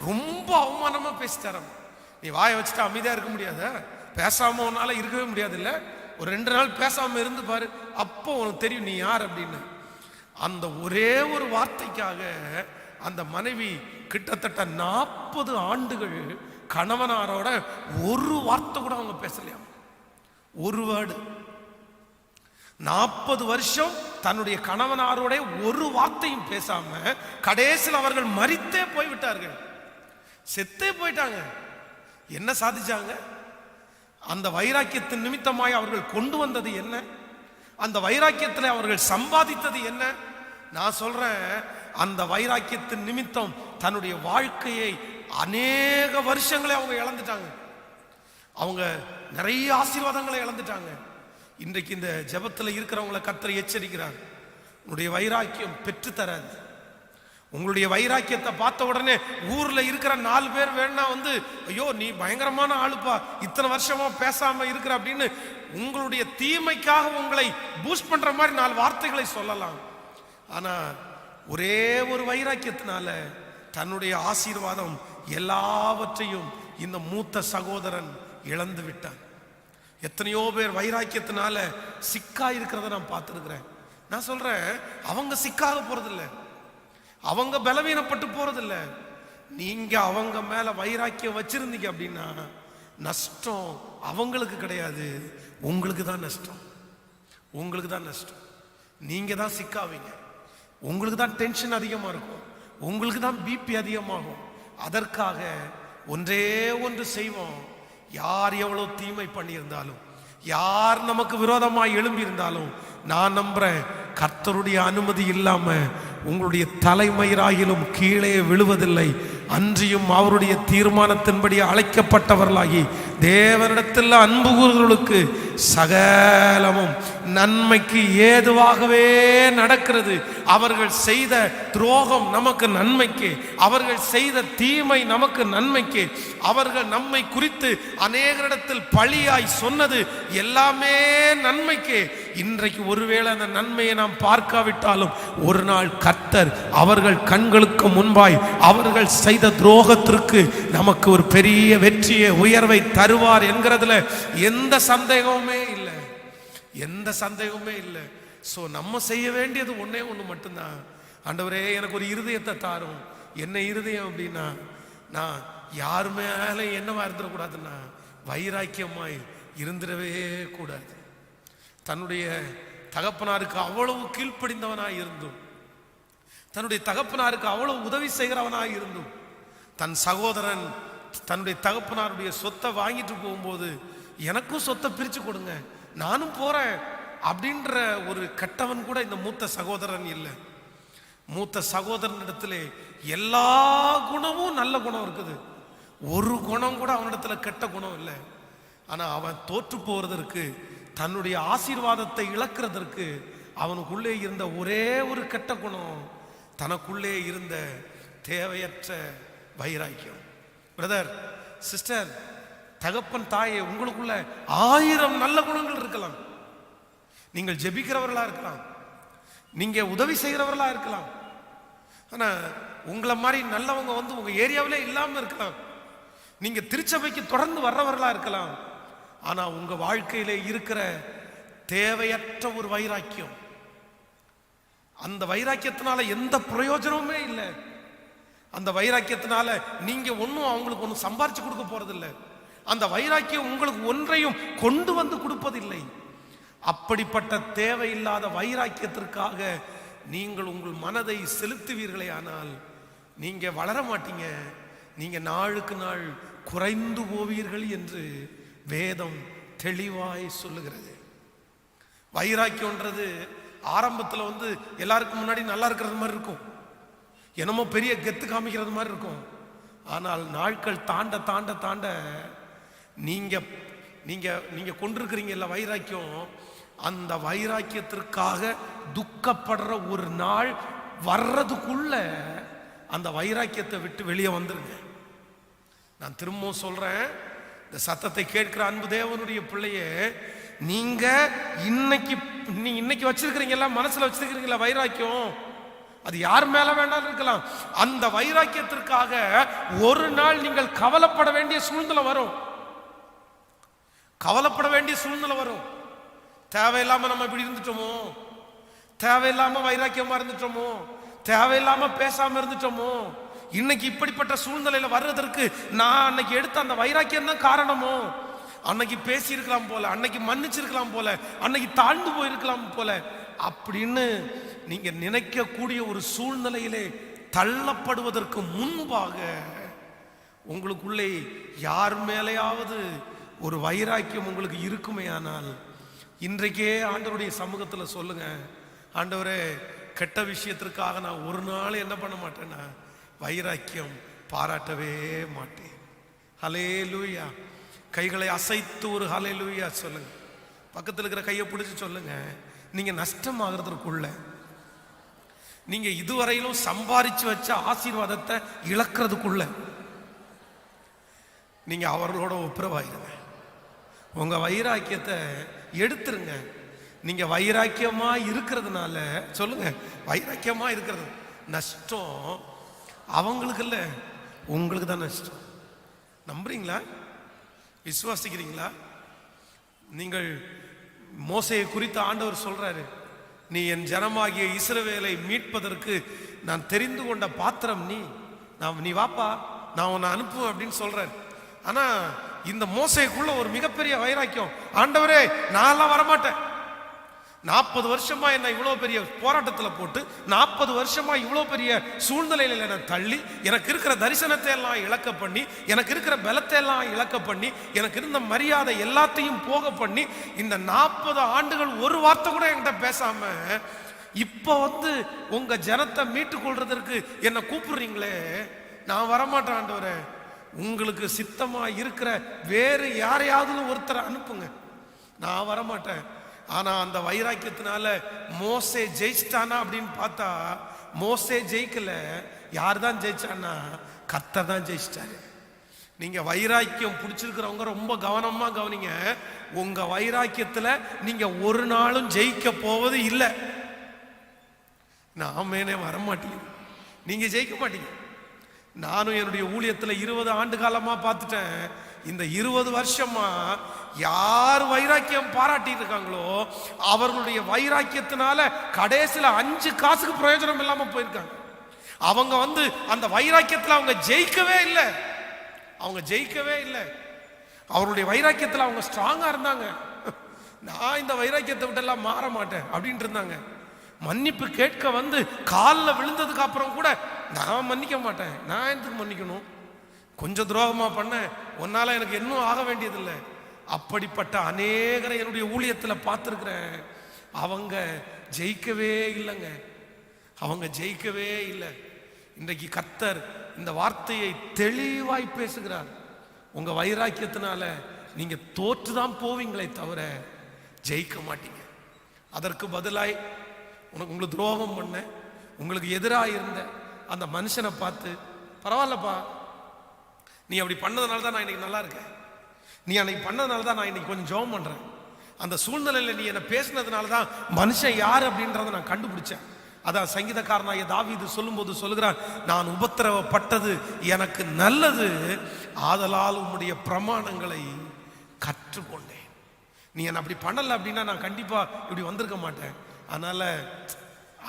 [SPEAKER 1] ரொம்ப அவமானமா பேசிட்டாராம். நீ வாயை வச்சுட்டு அமைதியா இருக்க முடியாத, பேசாம உன்னால இருக்கவே முடியாது, இல்ல ஒரு 2 நாள் பேசாம இருந்து பாரு, அப்போ உனக்கு தெரியும் நீ யார் அப்படின்னு. அந்த ஒரே ஒரு வார்த்தைக்காக அந்த மனைவி கிட்டத்தட்ட 40 ஆண்டுகள் கணவனாரோட ஒரு வார்த்தை கூட அவங்க பேசலையாம், ஒரு வேர்டு. 40 வருஷம் தன்னுடைய கணவனாரோட ஒரு வார்த்தையும் பேசாம கடைசியில் அவர்கள் மரித்தே போய்விட்டார்கள், செத்தே போயிட்டாங்க. என்ன சாதிச்சாங்க? அந்த வைராக்கியத்தின் நிமித்தமாய் அவர்கள் கொண்டு வந்தது என்ன? அந்த வைராக்கியத்தில் அவர்கள் சம்பாதித்தது என்ன? நான் சொல்றேன், அந்த வைராக்கியத்தின் நிமித்தம் தன்னுடைய வாழ்க்கையை அநேக வருஷங்களை அவங்க இழந்துட்டாங்க, அவங்க நிறைய ஆசீர்வாதங்களை இழந்துட்டாங்க. இன்றைக்கு இந்த ஜெபத்தில் இருக்கிறவங்களை கர்த்தர் எச்சரிக்கிறார், உங்களுடைய வைராக்கியம் பெற்று தராது. உங்களுடைய வைராக்கியத்தை பார்த்த உடனே ஊர்ல இருக்கிற 4 பேர் வேணா வந்து, ஐயோ நீ பயங்கரமான ஆளுப்பா, இத்தனை வருஷமா பேசாம இருக்கிற அப்படின்னு உங்களுடைய தீமைக்காக உங்களை பூஸ்ட் பண்ற மாதிரி 4 வார்த்தைகளை சொல்லலாம். ஆனா ஒரே ஒரு வைராக்கியத்தினால தன்னுடைய ஆசீர்வாதம் எல்லாவற்றையும் இந்த மூத்த சகோதரன் இழந்து விட்டான். எத்தனையோ பேர் வைராக்கியத்தினால சிக்கா இருக்கிறத நான் பார்த்துருக்கிறேன். நான் சொல்றேன், அவங்க சிக்காக போறதில்லை, அவங்க பலவீனப்பட்டு போறதில்லை. நீங்க அவங்க மேல வைராக்கியம் வச்சிருந்தீங்க அப்படின்னா நஷ்டம் அவங்களுக்கு கிடையாது, உங்களுக்கு தான் நஷ்டம், உங்களுக்கு தான் நஷ்டம். நீங்க தான் சிக்காவீங்க, உங்களுக்கு தான் டென்ஷன் அதிகமா இருக்கும், உங்களுக்கு தான் பிபி அதிகமாகும். அதற்காக ஒன்றே ஒன்று செய்வோம், யார் எவ்வளவு தீமை பண்ணியிருந்தாலும், யார் நமக்கு விரோதமாய் எழும்பி இருந்தாலும், நான் நம்புறேன் கர்த்தருடைய அனுமதி இல்லாம உங்களுடைய தலைமயிராகிலும் கீழே விழுவதில்லை. அன்றியும் அவருடைய தீர்மானத்தின்படி அழைக்கப்பட்டவர்களாகி தேவனிடத்தில் அன்பு கூறுகளுக்கு சகலமும் நன்மைக்கு ஏதுவாகவே நடக்கிறது. அவர்கள் செய்த துரோகம் நமக்கு நன்மைக்கு, அவர்கள் செய்த தீமை நமக்கு நன்மைக்கு, அவர்கள் நம்மை குறித்து அநேகரிடத்தில் பழியாய் சொன்னது எல்லாமே நன்மைக்கு. இன்றைக்கு ஒருவேளை அந்த நன்மையை நாம் பார்க்காவிட்டாலும் ஒரு நாள் கர்த்தர் அவர்கள் கண்களுக்கு முன்பாய் அவர்கள் செய்த துரோகத்திற்கு நமக்கு ஒரு பெரிய வெற்றியை, உயர்வை தருவார் என்கிறதுல எந்த சந்தேகமுமே இல்லை, எந்த சந்தேகமுமே இல்லை. ஸோ நம்ம செய்ய வேண்டியது ஒன்னே ஒன்று மட்டும்தான், ஆண்டவரே எனக்கு ஒரு இருதயத்தை தாரும். என்ன இருதயம் அப்படின்னா, நான் யார் மேல என்னவா இருந்துடக்கூடாதுன்னா வைராக்கியமாய் இருந்துடவே கூடாது. தன்னுடைய தகப்பனாருக்கு அவ்வளவு கீழ்ப்படிந்தவனாய் இருந்தும் தன்னுடைய தகப்பனாருக்கு அவ்வளவு உதவி செய்கிறவனாக இருந்தும் தன் சகோதரன் தன்னுடைய தகப்பனாருடைய சொத்தை வாங்கிட்டு போகும்போது எனக்கும் சொத்தை பிரிச்சு கொடுங்க, நானும் போறேன் அப்படின்ற ஒரு கெட்டவன் கூட இந்த மூத்த சகோதரன் இல்லை. மூத்த சகோதரனிடத்துல எல்லா குணமும் நல்ல குணம் இருக்குது, ஒரு குணம் கூட அவனிடத்துல கெட்ட குணம் இல்லை. ஆனா அவன் தோற்று போவதற்கு, தன்னுடைய ஆசீர்வாதத்தை இழக்கிறதற்கு அவனுக்குள்ளே இருந்த ஒரே ஒரு கெட்ட குணம், தனக்குள்ளே இருந்த தேவையற்ற வைராக்கியம். பிரதர், சிஸ்டர், தகப்பன், தாயே, உங்களுக்குள்ள 1000 நல்ல குணங்கள் இருக்கலாம். நீங்கள் ஜெபிக்கிறவர்களா இருக்கலாம், நீங்க உதவி செய்கிறவர்களா இருக்கலாம். ஆனா உங்களை மாதிரி நல்லவங்க உங்க ஏரியாவிலே இல்லாம இருக்கலாம். நீங்க திருச்சபைக்கு தொடர்ந்து வர்றவர்களா இருக்கலாம். ஆனா உங்க வாழ்க்கையிலே இருக்கிற தேவையற்ற ஒரு வைராக்கியம், அந்த வைராக்கியத்தினால எந்த பிரயோஜனமுமே இல்லை. அந்த வைராக்கியத்தினால நீங்க ஒன்னும் அவங்களுக்கு ஒன்னும் சம்பாரிச்சு கொடுக்க போறதில்லை. அந்த வைராக்கியம் உங்களுக்கு ஒன்றையும் கொண்டு வந்து கொடுப்பதில்லை. அப்படிப்பட்ட தேவையில்லாத வைராக்கியத்திற்காக நீங்கள் உங்கள் மனதை செலுத்துவீர்களே ஆனால் நீங்க வளர மாட்டீங்க, நீங்க நாளுக்கு நாள் குறைந்து போவீர்கள் என்று வேதம் தெளிவாய் சொல்லுகிறது. வைராக்கியம்ன்றது ஆரம்பத்தில் எல்லாருக்கும் முன்னாடி நல்லா இருக்கிறது மாதிரி இருக்கும், என்னமோ பெரிய கெத்து காமிக்கிறது மாதிரி இருக்கும். ஆனால் நாட்கள் தாண்ட தாண்ட தாண்ட நீங்க நீங்க நீங்க கொண்டிருக்கிறீங்கல்ல வைராக்கியம், அந்த வைராக்கியத்திற்காக துக்கப்படுற ஒரு நாள் வர்றதுக்குள்ள அந்த வைராக்கியத்தை விட்டு வெளியே வந்துருங்க. நான் திரும்பவும் சொல்றேன், இந்த சத்தத்தை கேட்கிற அன்பு தேவனுடைய பிள்ளையே, நீங்க இன்னைக்கு வச்சிருக்கிறீங்களா, மனசுல வச்சிருக்கிறீங்களா வைராக்கியம், அது யார் மேல வேணாலும் இருக்கலாம். அந்த வைராக்கியத்திற்காக ஒரு நாள் நீங்கள் கவலைப்பட வேண்டிய சூழ்நிலை வரும், கவலைப்பட வேண்டிய சூழ்நிலை வரும். தேவையில்லாம நம்ம இப்படி இருந்துட்டோமோ, தேவையில்லாம வைராக்கியமா இருந்துட்டோமோ, தேவையில்லாம பேசாம இருந்துட்டோமோ, இன்னைக்கு இப்படிப்பட்ட சூழ்நிலையில வர்றதற்கு நான் அன்னைக்கு எடுத்த அந்த வைராக்கியம் தான் காரணமோ, அன்னைக்கு பேசி இருக்கலாம் போல, அன்னைக்கு மன்னிச்சிருக்கலாம் போல, அன்னைக்கு தாழ்ந்து போயிருக்கலாம் போல அப்படின்னு நீங்க நினைக்கக்கூடிய ஒரு சூழ்நிலையிலே தள்ளப்படுவதற்கு முன்பாக உங்களுக்குள்ளே யார் மேலேயாவது ஒரு வைராக்கியம் உங்களுக்கு இருக்குமே ஆனால் இன்றைக்கே ஆண்டவருடைய சமூகத்தில் சொல்லுங்க, ஆண்டவரே, கெட்ட விஷயத்திற்காக நான் ஒரு நாள் என்ன பண்ண மாட்டேன்னா வைராக்கியம் பாராட்டவே மாட்டேன். ஹல்லேலூயா. கைகளை அசைத்து ஒரு ஹல்லேலூயா சொல்லுங்க. பக்கத்தில் இருக்கிற கையை பிடிச்சி சொல்லுங்க, நீங்க நஷ்டமாகிறதுக்குள்ள, நீங்க இதுவரையிலும் சம்பாரிச்சு வச்ச ஆசீர்வாதத்தை இழக்கிறதுக்குள்ள நீங்க அவர்களோட ஒப்புரவாயிருங்க. உங்க வைராக்கியத்தை எடுத்துருங்க. நீங்க வைராக்கியமா இருக்கிறதுனால சொல்லுங்க, வைராக்கியமா இருக்கிறது நஷ்டம் அவங்களுக்கு இல்ல, உங்களுக்கு தான் நஷ்டம். நம்புறீங்களா? விசுவாசிக்கிறீங்களா? நீங்கள் மோசேயை குறித்த ஆண்டவர் சொல்றாரு, நீ என் ஜனமாகிய இஸ்ரவேலை மீட்பதற்கு நான் தெரிந்து கொண்ட பாத்திரம் நீ வாப்பா, நான் உன்னை அனுப்புவேன் அப்படின்னு சொல்றாரு. ஆனா இந்த மோசேக்குள்ள ஒரு மிகப்பெரிய வைராக்கியம், ஆண்டவரே நான் வரமாட்டேன், 40 வருஷமா என்ன இவ்வளவு பெரிய போராட்டத்தில் போட்டு 40 வருஷமா இவ்வளவு பெரிய சூழ்நிலையில என்ன தள்ளி எனக்கு இருக்கிற தரிசனத்தை எல்லாம் இழக்க பண்ணி, எனக்கு இருக்கிற பலத்தை எல்லாம் இழக்க பண்ணி, எனக்கு இருந்த மரியாதை எல்லாத்தையும் போக பண்ணி, இந்த 40 ஆண்டுகள் ஒரு வார்த்தை கூட என்கிட்ட பேசாம இப்ப உங்க ஜனத்தை மீட்டுக் கொள்றதற்கு என்ன கூப்பிடுறீங்களே, நான் வரமாட்டேன் ஆண்டவரே, உங்களுக்கு சித்தமா இருக்கிற வேறு யாரையாவது ஒருத்தரை அனுப்புங்க, நான் வரமாட்டேன். ஆனா அந்த வைராக்கியத்தினால மோசே ஜெயிச்சிட்டானா அப்படின்னு பார்த்தா மோசே ஜெயிக்கல. யார் தான் ஜெயிச்சான்னா கர்த்தர் தான் ஜெயிச்சிட்டாரு. நீங்க வைராக்கியம் பிடிச்சிருக்கிறவங்க ரொம்ப கவனமா கவனிங்க. உங்க வைராக்கியத்துல நீங்க ஒரு நாளும் ஜெயிக்க போவது இல்லை. நாமேனே வரமாட்டீங்க, நீங்க ஜெயிக்க மாட்டீங்க. நானும் என்னுடைய ஊழியத்துல 20 ஆண்டு காலமா பார்த்துட்டேன். இந்த 20 வருஷமா யார் வைராக்கியம் பாராட்டிட்டு இருக்காங்களோ அவர்களுடைய வைராக்கியத்தினால கடைசியில 5 காசுக்கு பிரயோஜனம் இல்லாம போயிருக்காங்க. அவங்க அந்த வைராக்கியத்துல அவங்க ஜெயிக்கவே இல்லை, அவங்க ஜெயிக்கவே இல்லை. அவருடைய வைராக்கியத்துல அவங்க ஸ்ட்ராங்கா இருந்தாங்க. நான் இந்த வைராக்கியத்தை விட்டு எல்லாம் மாற மாட்டேன் அப்படின்ட்டு இருந்தாங்க. மன்னிப்பு கேட்க வந்து காலில் விழுந்ததுக்கு அப்புறம் கூட நான் மன்னிக்க மாட்டேன். நான் எதுக்கு மன்னிக்கணும்? கொஞ்சம் துரோகமா பண்ண உன்னால எனக்கு இன்னும் ஆக வேண்டியதில்லை. அப்படிப்பட்ட அநேகரை என்னுடைய ஊழியத்தில் பார்த்துருக்கிறேன். அவங்க ஜெயிக்கவே இல்லைங்க. அவங்க ஜெயிக்கவே இல்லை. இன்றைக்கு கர்த்தர் இந்த வார்த்தையை தெளிவாய் பேசுகிறார். உங்க வைராக்கியத்தினால நீங்க தோற்றுதான் போவீங்களே தவிர ஜெயிக்க மாட்டீங்க. அதற்கு பதிலாய் உங்களுக்கு துரோகம் பண்ண, உங்களுக்கு எதிராக இருந்த அந்த மனுஷனை பார்த்து, பரவாயில்லப்பா நீ அப்படி பண்ணதுனால தான் நான் இன்னைக்கு நல்லா இருக்கேன், நீ அன்னைக்கு பண்ணதுனால தான் நான் இன்னைக்கு கொஞ்சம் ஜெபம் பண்றேன், அந்த சூழ்நிலையில் நீ என்ன பேசினதுனால தான் மனுஷன் யார் அப்படின்றத நான் கண்டுபிடிச்சேன். அதான் சங்கீதக்காரனாகிய தாவீது சொல்லும்போது சொல்லுகிறான், நான் உபத்திரவப்பட்டது எனக்கு நல்லது, ஆதலால் உம்முடைய பிரமாணங்களை கற்றுக்கொண்டேன். நீ என்ன அப்படி பண்ணல அப்படின்னா நான் கண்டிப்பா இப்படி வந்திருக்க மாட்டேன். அதனால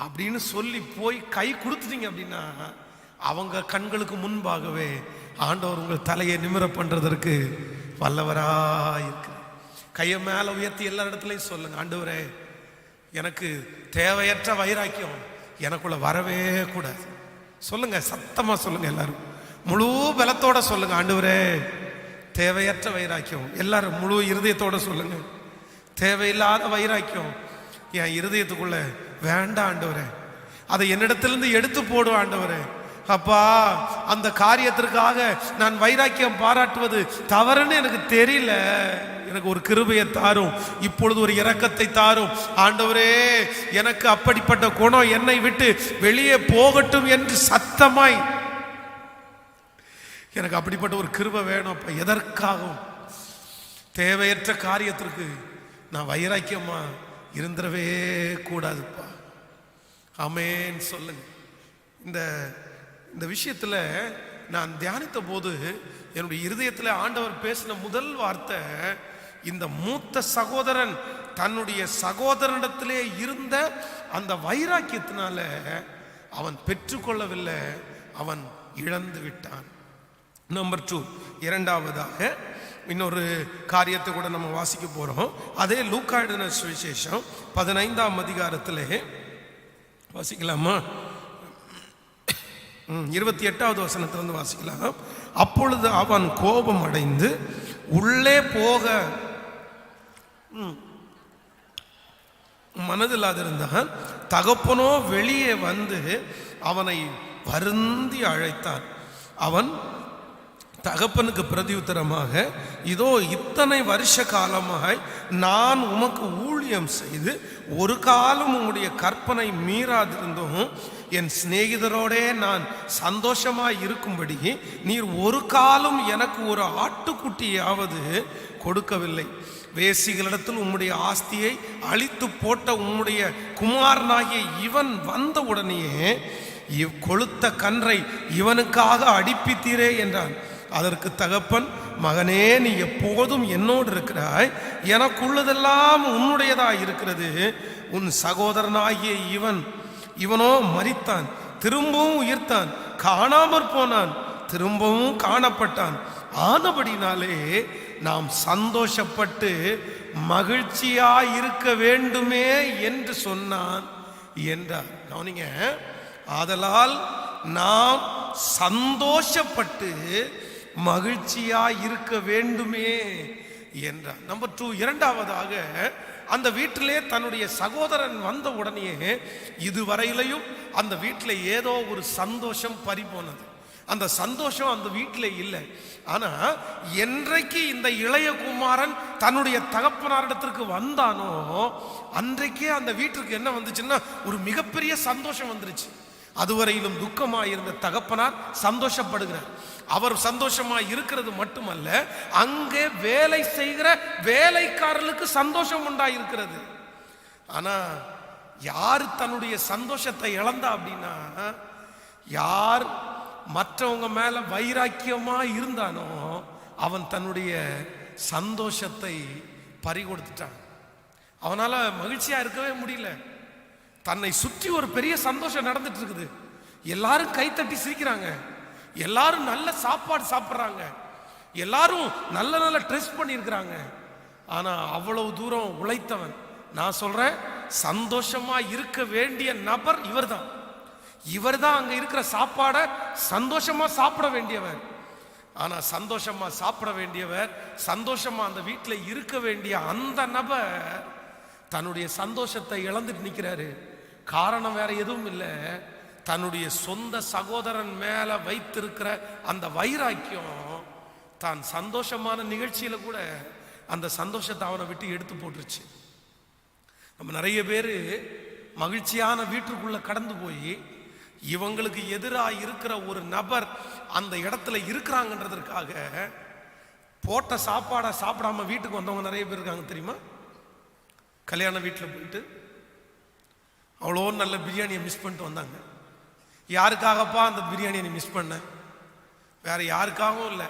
[SPEAKER 1] அப்படின்னு சொல்லி போய் கை கொடுத்துட்டீங்க அப்படின்னா அவங்க கண்களுக்கு முன்பாகவே ஆண்டவர் உங்கள் தலையை நிமிர பண்றதற்கு வல்லவராயிருக்கு. கையை மேல உயர்த்தி எல்லா இடத்துலையும் சொல்லுங்க, ஆண்டவரே எனக்கு தேவையற்ற வைராக்கியம் எனக்குள்ள வரவே கூடாது. சொல்லுங்க, சத்தமா சொல்லுங்க, எல்லாரும் முழு பலத்தோட சொல்லுங்க, ஆண்டவரே தேவையற்ற வைராக்கியம். எல்லாரும் முழு இருதயத்தோட சொல்லுங்க, தேவையில்லாத வைராக்கியம் என் இருதயத்துக்குள்ள வேண்டாம் ஆண்டவரே, அதை என்னிடத்திலிருந்து எடுத்து போடும் ஆண்டவரே. அப்பா அந்த காரியத்திற்காக நான் வைராக்கியம் பாராட்டுவது தவறுன்னு எனக்கு தெரியல, எனக்கு ஒரு கிருபையை தாரும், இப்பொழுது ஒரு இரக்கத்தை தாரும் ஆண்டவரே. எனக்கு அப்படிப்பட்ட குணம் என்னை விட்டு வெளியே போகட்டும் என்று சத்தமாய் எனக்கு அப்படிப்பட்ட ஒரு கிருபை வேணும். அப்ப எதற்காகவும் தேவையற்ற காரியத்திற்கு நான் வைராக்கியமா இருந்துடவே கூடாதுப்பா. ஆமென் சொல்லுங்க. இந்த விஷயத்துல நான் தியானித்த போது என்னுடைய இருதயத்தில் ஆண்டவர் பேசின முதல் வார்த்தை, இந்த மூத்த சகோதரன் தன்னுடைய சகோதரனிடத்திலே இருந்த அந்த வைராக்கியத்தினால அவன் பெற்றுக்கொள்ளவில்லை, அவன் இழந்து விட்டான். நம்பர் 2, இரண்டாவதாக இன்னொரு காரியத்தை கூட நம்ம வாசிக்க போறோம். அதே லூக்கா எழுதின சுவிசேஷம் 15ஆம் அதிகாரத்திலே வாசிக்கலாமா? 28வது வசனத்திலிருந்து வாசிக்கலாம். அப்பொழுது அவன் கோபம் அடைந்து உள்ளே போக மனதில்லாதிருந்தான். தகப்பனோ வெளியே வந்து அவனை வருந்தி அழைத்தான். அவன் தகப்பனுக்கு பிரதியுத்தரமாக, இதோ இத்தனை வருஷ காலமாய் நான் உமக்கு ஊழியம் செய்து ஒரு காலம் உம்முடைய கற்பனை மீறாதிருந்தும் என் சிநேகிதரோடே நான் சந்தோஷமாய் இருக்கும்படி நீர் ஒரு காலம் எனக்கு ஒரு ஆட்டுக்குட்டியாவது கொடுக்கவில்லை. வேசிகளிடத்தில் உம்முடைய ஆஸ்தியை அழித்து போட்ட உம்முடைய குமாரனாகிய இவன் வந்த உடனேயே கொளுத்த கன்றை இவனுக்காக அடிப்பித்தீரே என்றான். அதற்கு தகப்பன், மகனே நீ எப்போதும் என்னோடு இருக்கிறாய், எனக்குள்ளதெல்லாம் உன்னுடையதாய் இருக்கிறது. உன் சகோதரனாகிய இவனோ மரித்தான், திரும்பவும் உயிர்த்தான், காணாமற் போனான், திரும்பவும் காணப்பட்டான். ஆனபடினாலே நாம் சந்தோஷப்பட்டு மகிழ்ச்சியாய் இருக்க வேண்டுமே என்று சொன்னான் என்றார். கவனிங்க, ஆதலால் நாம் சந்தோஷப்பட்டு மகிழ்ச்சியாய் இருக்க வேண்டுமே என்றார். நம்பர் 2, இரண்டாவதாக அந்த வீட்டிலே தன்னுடைய சகோதரன் வந்த உடனே இதுவரையிலையும் அந்த வீட்டில் ஏதோ ஒரு சந்தோஷம் பறிபோனது. அந்த சந்தோஷம் அந்த வீட்டில் இல்லை. ஆனா என்றைக்கு இந்த இளைய குமாரன் தன்னுடைய தகப்பனாரிடத்திற்கு வந்தானோ அன்றைக்கே அந்த வீட்டுக்கு என்ன வந்துச்சுன்னா ஒரு மிகப்பெரிய சந்தோஷம் வந்துருச்சு. அதுவரையிலும் துக்கமாயிருந்த தகப்பனார் சந்தோஷப்படுகிறார். அவர் சந்தோஷமாய் இருக்கிறது மட்டுமல்ல, அங்கே வேலை செய்கிற வேலைக்காரர்களுக்கு சந்தோஷம் உண்டாயிருக்கிறது. ஆனா யார் தன்னுடைய சந்தோஷத்தை இழந்தா அப்படின்னா, யார் மற்றவங்க மேல வைராக்கியமா இருந்தானோ அவன் தன்னுடைய சந்தோஷத்தை பறி கொடுத்துட்டான். அவனால மகிழ்ச்சியா இருக்கவே முடியல. தன்னை சுற்றி ஒரு பெரிய சந்தோஷம் நடந்துட்டு இருக்குது. எல்லாரும் கைத்தட்டி சிரிக்கிறாங்க, எல்லாரும் நல்ல சாப்பாடு சாப்பிட்றாங்க, எல்லாரும் நல்ல நல்ல ட்ரெஸ் பண்ணியிருக்கிறாங்க. ஆனா அவ்வளவு தூரம் உழைத்தவன், நான் சொல்றேன் சந்தோஷமா இருக்க வேண்டிய நபர் இவர்தான். இவர்தான் அங்க இருக்கிற சாப்பாட சந்தோஷமா சாப்பிட வேண்டியவர். ஆனா சந்தோஷமா சாப்பிட வேண்டியவர், சந்தோஷமா அந்த வீட்டில் இருக்க வேண்டிய அந்த நபர் தன்னுடைய சந்தோஷத்தை இழந்துட்டு நிற்கிறாரு. காரணம் வேற எதுவும் இல்லை, தன்னுடைய சொந்த சகோதரன் மேல வைத்திருக்கிற அந்த வைராக்கியம் தான் சந்தோஷமான நிகழ்ச்சியில கூட அந்த சந்தோஷத்தை அவனை விட்டு எடுத்து போட்டுருச்சு. நம்ம நிறைய பேர் மகிழ்ச்சியான வீட்டுக்குள்ள கடந்து போய் இவங்களுக்கு எதிராக இருக்கிற ஒரு நபர் அந்த இடத்துல இருக்கிறாங்கன்றதற்காக போட்ட சாப்பாடை சாப்பிடாம வீட்டுக்கு வந்தவங்க நிறைய பேர் இருக்காங்க தெரியுமா? கல்யாண வீட்டில் போயிட்டு அவ்வளோ நல்ல பிரியாணியை மிஸ் பண்ணிட்டு வந்தாங்க. யாருக்காகப்பா அந்த பிரியாணியை நீ மிஸ் பண்ண? வேற யாருக்காகவும் இல்லை,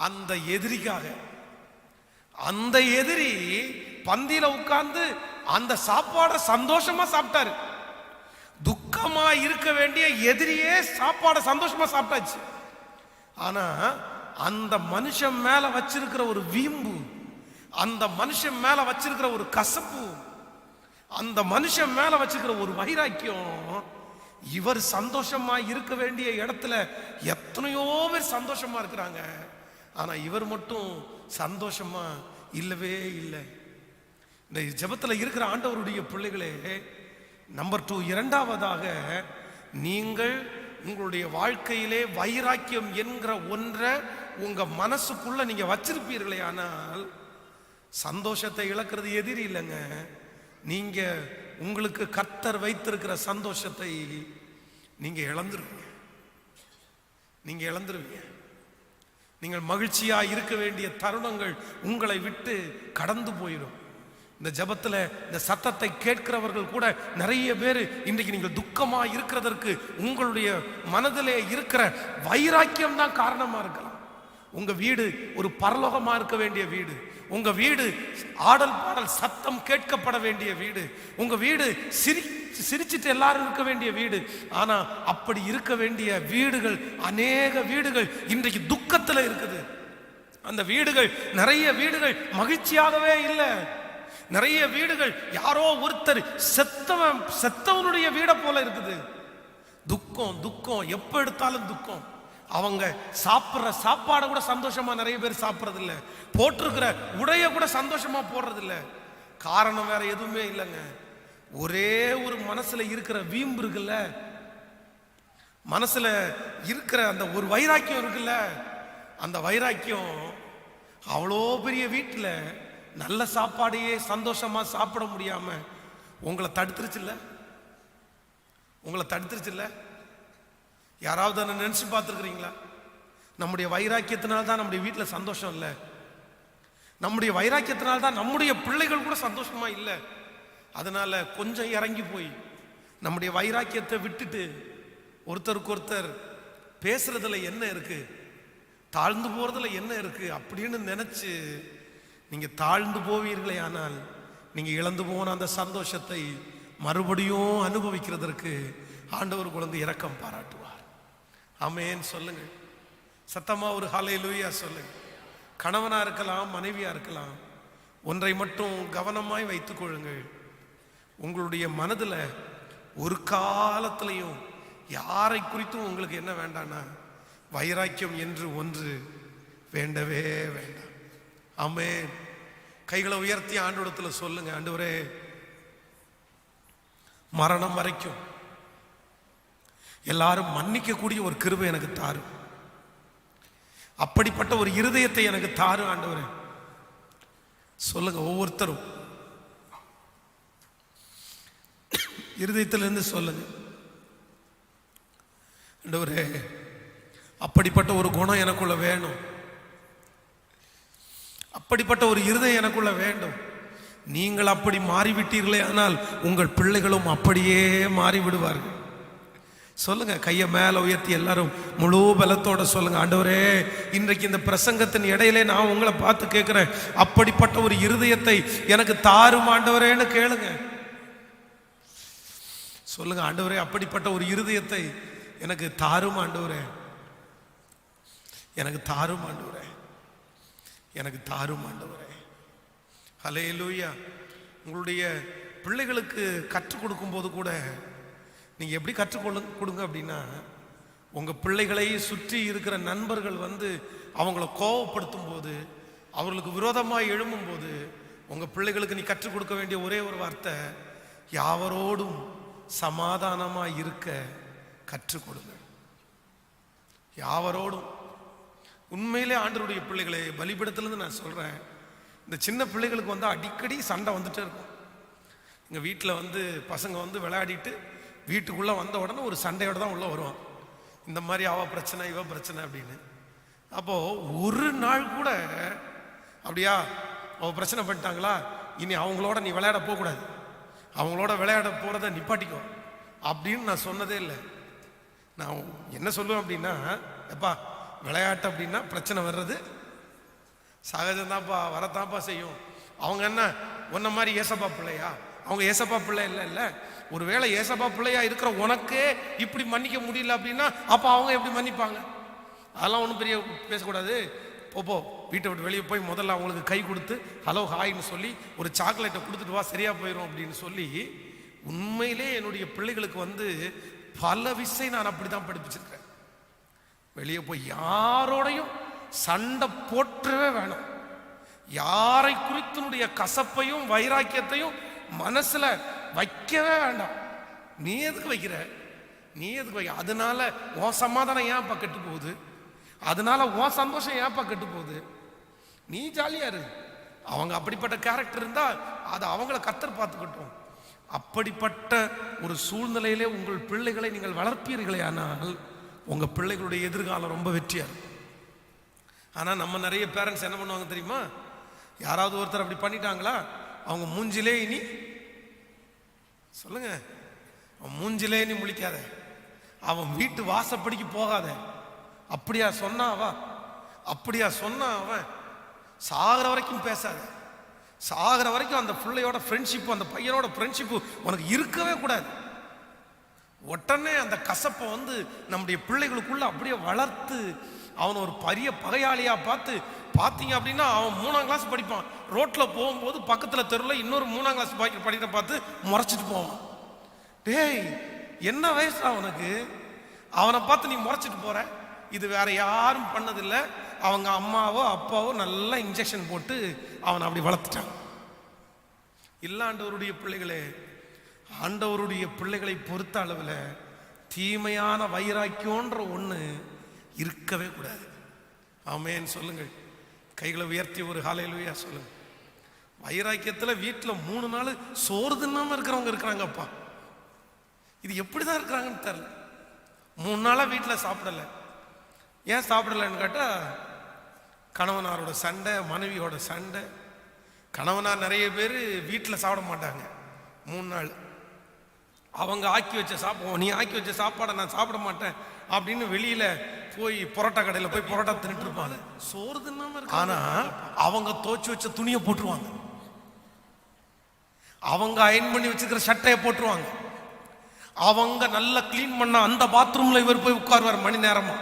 [SPEAKER 1] அந்த எதிரிக்காக. அந்த எதிரி பந்தியில உட்கார்ந்து அந்த சாப்பாடை சந்தோஷமா சாப்பிட்டாரு. துக்கமா இருக்க வேண்டிய எதிரியே சாப்பாடை சந்தோஷமா சாப்பிட்டாச்சு. ஆனா அந்த மனுஷன் மேல வச்சிருக்கிற ஒரு வீம்பு, அந்த மனுஷன் மேல வச்சிருக்கிற ஒரு கசப்பு, அந்த மனுஷன் மேல வச்சிருக்கிற ஒரு வைராக்கியம், இவர் சந்தோஷமா இருக்க வேண்டிய இடத்துல எத்தனையோ பேர் சந்தோஷமா இருக்கிறாங்க. ஆனா இவர் மட்டும் சந்தோஷமா இல்லவே இல்லை. இந்த ஜெபத்துல இருக்கிற ஆண்டவருடைய பிள்ளைகளே, நம்பர் 2, இரண்டாவதாக, நீங்கள் உங்களுடைய வாழ்க்கையிலே வைராக்கியம் என்கிற ஒன்றை உங்க மனசுக்குள்ள நீங்க வச்சிருப்பீர்களே, ஆனால் சந்தோஷத்தை இழக்கிறது எதிரி இல்லைங்க. நீங்க உங்களுக்கு கர்த்தர் வைத்திருக்கிற சந்தோஷத்தை நீங்க இழந்துருவீங்க. நீங்க இழந்துருவீங்க. நீங்கள் மகிழ்ச்சியா இருக்க வேண்டிய தருணங்கள் உங்களை விட்டு கடந்து போயிடும். இந்த ஜபத்துல இந்த சத்தத்தை கேட்கிறவர்கள் கூட நிறைய பேர் இன்றைக்கு நீங்கள் துக்கமா இருக்கிறதற்கு உங்களுடைய மனதிலே இருக்கிற வைராக்கியம் தான் காரணமா இருக்கலாம். உங்க வீடு ஒரு பரலோகமா இருக்க வேண்டிய வீடு, உங்க வீடு ஆடல் பாடல் சத்தம் கேட்கப்பட வேண்டிய வீடு, உங்க வீடு சிரிச்சிட்டு எல்லாரும் இருக்க வேண்டிய வீடு. ஆனா அப்படி இருக்க வேண்டிய வீடுகள், அநேக வீடுகள் இன்றைக்கு துக்கத்துல இருக்குது. அந்த வீடுகள், நிறைய வீடுகள் மகிழ்ச்சியாகவே இல்லை. நிறைய வீடுகள் யாரோ ஒருத்தர் செத்தவனுடைய வீட போல இருக்குது. துக்கம் துக்கம், எப்ப எடுத்தாலும் துக்கம். அவங்க சாப்பிட்ற சாப்பாடை கூட சந்தோஷமா நிறைய பேர் சாப்பிட்றது இல்லை, போட்டிருக்கிற உடைய கூட சந்தோஷமா போடுறது இல்லை. காரணம் வேற எதுவுமே இல்லைங்க, ஒரே ஒரு மனசுல இருக்கிற வீம்பு இருக்குல்ல, மனசுல இருக்கிற அந்த ஒரு வைராக்கியம் இருக்குல்ல, அந்த வைராக்கியம் அவ்வளோ பெரிய வீட்டில் நல்ல சாப்பாடையே சந்தோஷமா சாப்பிட முடியாம உங்களை தடுத்துருச்சுல்ல, உங்களை தடுத்துருச்சுல்ல. யாராவது நினைச்சு பார்த்துருக்கிறீங்களா? நம்முடைய வைராக்கியத்தினால்தான் நம்முடைய வீட்டில் சந்தோஷம் இல்லை, நம்முடைய வைராக்கியத்தினால்தான் நம்முடைய பிள்ளைகள் கூட சந்தோஷமா இல்லை. அதனால கொஞ்சம் இறங்கி போய் நம்முடைய வைராக்கியத்தை விட்டுட்டு ஒருத்தருக்கு ஒருத்தர் பேசுறதுல என்ன இருக்கு, தாழ்ந்து போறதுல என்ன இருக்கு அப்படின்னு நினைச்சு நீங்க தாழ்ந்து போவீர்களே, ஆனால் நீங்க இழந்து போன அந்த சந்தோஷத்தை மறுபடியும் அனுபவிக்கிறதற்கு ஆண்டவர் குழந்தை இரக்கம் பாராட்டுவார். ஆமென் சொல்லுங்க சத்தமா ஒரு ஹல்லேலூயா சொல்லுங்க. கணவனா இருக்கலாம், மனைவியா இருக்கலாம், ஒன்றை மட்டும் கவனமாய் வைத்துக் கொள்ளுங்கள். உங்களுடைய மனதுல ஒரு காலத்திலையும் யாரை குறித்தும் உங்களுக்கு என்ன வேண்டாம்னா வைராக்கியம் என்று ஒன்று வேண்டவே வேண்டாம். ஆமென். கைகளை உயர்த்தி ஆண்டவரிடத்துல சொல்லுங்க, ஆண்டவரே மரணம் வரைக்கும் எல்லாரும் மன்னிக்க கூடிய ஒரு கிருபை எனக்கு தாரு, அப்படிப்பட்ட ஒரு இருதயத்தை எனக்கு தாரு ஆண்டவரே. சொல்லுங்க ஒவ்வொருத்தரும் இருதயத்திலிருந்து சொல்லுங்க, ஆண்டவரே அப்படிப்பட்ட ஒரு குணம் எனக்குள்ள வேணும், அப்படிப்பட்ட ஒரு இருதயம் எனக்குள்ள வேண்டும். நீங்கள் அப்படி மாறிவிட்டீர்களே, ஆனால் உங்கள் பிள்ளைகளும் அப்படியே மாறிவிடுவார்கள். சொல்லுங்க, கையை மேல உயர்த்தி எல்லாரும் முழு பலத்தோட சொல்லுங்க, ஆண்டவரே இன்றைக்கு இந்த பிரசங்கத்தின் இடையிலே நான் உங்களை பார்த்து கேட்கிறேன், அப்படிப்பட்ட ஒரு இருதயத்தை எனக்கு தாரும் ஆண்டவரேன்னு கேளுங்க. சொல்லுங்க, ஆண்டவரே அப்படிப்பட்ட ஒரு இருதயத்தை எனக்கு தாரும் ஆண்டவரே, எனக்கு தாரும் ஆண்டவரே, எனக்கு தாரும் ஆண்டவரே. ஹல்லேலூயா. உங்களுடைய பிள்ளைகளுக்கு கற்றுக் கொடுக்கும் போது கூட நீங்க எப்படி கொடுங்க அப்படின்னா, உங்க பிள்ளைகளை சுற்றி இருக்கிற நண்பர்கள் அவங்கள கோபப்படுத்தும் போது, அவர்களுக்கு விரோதமாக எழும்பும் போது, உங்க பிள்ளைகளுக்கு நீ கற்றுக் கொடுக்க வேண்டிய ஒரே ஒரு வார்த்தை, யாவரோடும் சமாதானமா இருக்க கற்றுக் கொடுங்க. யாவரோடும். உண்மையிலே ஆண்டவருடைய பிள்ளைகளை பலிபீடத்திலிருந்து நான் சொல்றேன், இந்த சின்ன பிள்ளைகளுக்கு அடிக்கடி சண்டை வந்துட்டே இருக்கும். எங்க வீட்டில் பசங்க விளையாடிட்டு வீட்டுக்குள்ள வந்த உடனே ஒரு சண்டையோட தான் உள்ள வருவான். இந்த மாதிரி அவ பிரச்சனை இவ பிரச்சனை அப்படின்னு. அப்போ ஒரு நாள் கூட அப்படியா அவ பிரச்சனை பண்ணிட்டாங்களா, இனி அவங்களோட நீ விளையாட போகக்கூடாது, அவங்களோட விளையாட போறத நிப்பாட்டிக்கோ அப்படின்னு நான் சொன்னதே இல்லை. நான் என்ன சொல்லுவேன் அப்படின்னா, எப்பா விளையாட்டு அப்படின்னா பிரச்சனை வர்றது சகஜம்தான்ப்பா, வரத்தான்ப்பா செய்யும். அவங்க என்ன ஒன்ன மாதிரி ஏசப்பா பிள்ளையா? அவங்க ஏசப்பா பிள்ளை இல்லை. ஒருவேளை ஏசப்பா பிள்ளையா இருக்கிற உனக்கே இப்படி மன்னிக்க முடியல அப்படின்னா அப்ப அவங்க எப்படி மன்னிப்பாங்க? அதெல்லாம் ஒன்றும் பெரிய பேசக்கூடாது. போ வீட்டை விட்டு வெளியே போய் முதல்ல அவங்களுக்கு கை கொடுத்து ஹலோ ஹாய்ன்னு சொல்லி ஒரு சாக்லேட்டை கொடுத்துட்டு வா, சரியா போயிடும் அப்படின்னு சொல்லி. உண்மையிலே என்னுடைய பிள்ளைகளுக்கு பல விஷயம் நான் அப்படிதான் படிப்பிச்சிருக்கேன். வெளியே போய் யாரோடையும் சண்டை போற்றவே வேணும். யாரை குறித்தினுடைய கசப்பையும் வைராக்கியத்தையும் மனசுல வைக்கவே வேண்டாம். நீ எதுக்கு வைக்கிற? அதனால உன் சமாதானம் ஏன்ப்பா கெட்டு போகுது? அதனால உன் சந்தோஷம் ஏன்ப்பா கெட்டு போகுது? நீ ஜாலியா இரு. அவங்க அப்படிப்பட்ட கேரக்டர் இருந்தா அதை அவங்கள கர்த்தர் பார்த்துக்கட்டும். அப்படிப்பட்ட ஒரு சூழ்நிலையிலே உங்கள் பிள்ளைகளை நீங்கள் வளர்ப்பீர்களே ஆனால் உங்க பிள்ளைகளுடைய எதிர்காலம் ரொம்ப வெற்றியா இருக்கும். ஆனா நம்ம நிறைய பேரண்ட்ஸ் என்ன பண்ணுவாங்க தெரியுமா? யாராவது ஒருத்தர் அப்படி பண்ணிட்டாங்களா, அவங்க மூஞ்சிலே இனி சொல்லுங்க, அவன் மூஞ்சிலே இனி முழிக்காத, அவன் வீட்டு வாசப்படிக்கு போகாத, அப்படியா சொன்னா அவன் சாகிற வரைக்கும் பேசாத, சாகிற வரைக்கும் அந்த பிள்ளையோட ஃப்ரெண்ட்ஷிப், அந்த பையனோட ஃப்ரெண்ட்ஷிப் உனக்கு இருக்கவே கூடாது. உடனே அந்த கசப்பை நம்முடைய பிள்ளைகளுக்குள்ள அப்படியே வளர்த்து அவனை ஒரு பெரிய பகையாளியா பார்த்தீங்க அப்படின்னா, அவன் 3ஆம் கிளாஸ் படிப்பான். ரோட்ல போகும்போது பக்கத்துல தெருவில் இன்னொரு 3ஆம் கிளாஸ் படிக்கிற பார்த்து முறைச்சிட்டு போவான். டேய் என்ன வயசு அவனுக்கு? அவனை பார்த்து நீ முறைச்சிட்டு போற. இது வேற யாரும் பண்ணதில்லை. அவங்க அம்மாவோ அப்பாவோ நல்லா இன்ஜெக்ஷன் போட்டு அவனை அப்படி வளர்த்துட்டான். இல்ல ஆண்டவருடைய பிள்ளைகளே, ஆண்டவருடைய பிள்ளைகளை பொறுத்த அளவில் தீமையான வைராக்கியன்ற ஒன்று இருக்கவே கூடாது. ஆமென் சொல்லுங்கள். கைகளை உயர்த்தி ஒரு ஹல்லேலூயா சொல்லுங்க. வைராக்கியத்தில் வீட்டில் 3 நாள் சோறு தின்னாம இருக்கிறவங்க இருக்கிறாங்கப்பா. இது எப்படிதான் இருக்கிறாங்கன்னு தெரியல. 3 நாளா வீட்டில் சாப்பிடல. ஏன் சாப்பிடலன்னு கேட்டா, கணவனாரோட சண்டை, மனைவியோட சண்டை. கணவனார் நிறைய பேர் வீட்டில் சாப்பிட மாட்டாங்க 3 நாள். அவங்க ஆக்கி வச்ச சாப்பிடுவோம், நீ ஆக்கி வச்ச சாப்பாடை நான் சாப்பிட மாட்டேன் அப்படின்னு வெளியில போய் பரோட்டா கடையில் போய் பரோட்டா தின்னுட்டு இருப்பாங்க. சோறு தின்னாம இருக்கு. ஆனா அவங்க துவைச்சு வச்ச துணியை போட்டுருவாங்க, அவங்க அயன் பண்ணி வச்சுக்கிற சட்டையை போட்டுருவாங்க, அவங்க நல்லா கிளீன் பண்ண அந்த பாத்ரூம்ல இவர் போய் உட்காருவார் மணி நேரமா.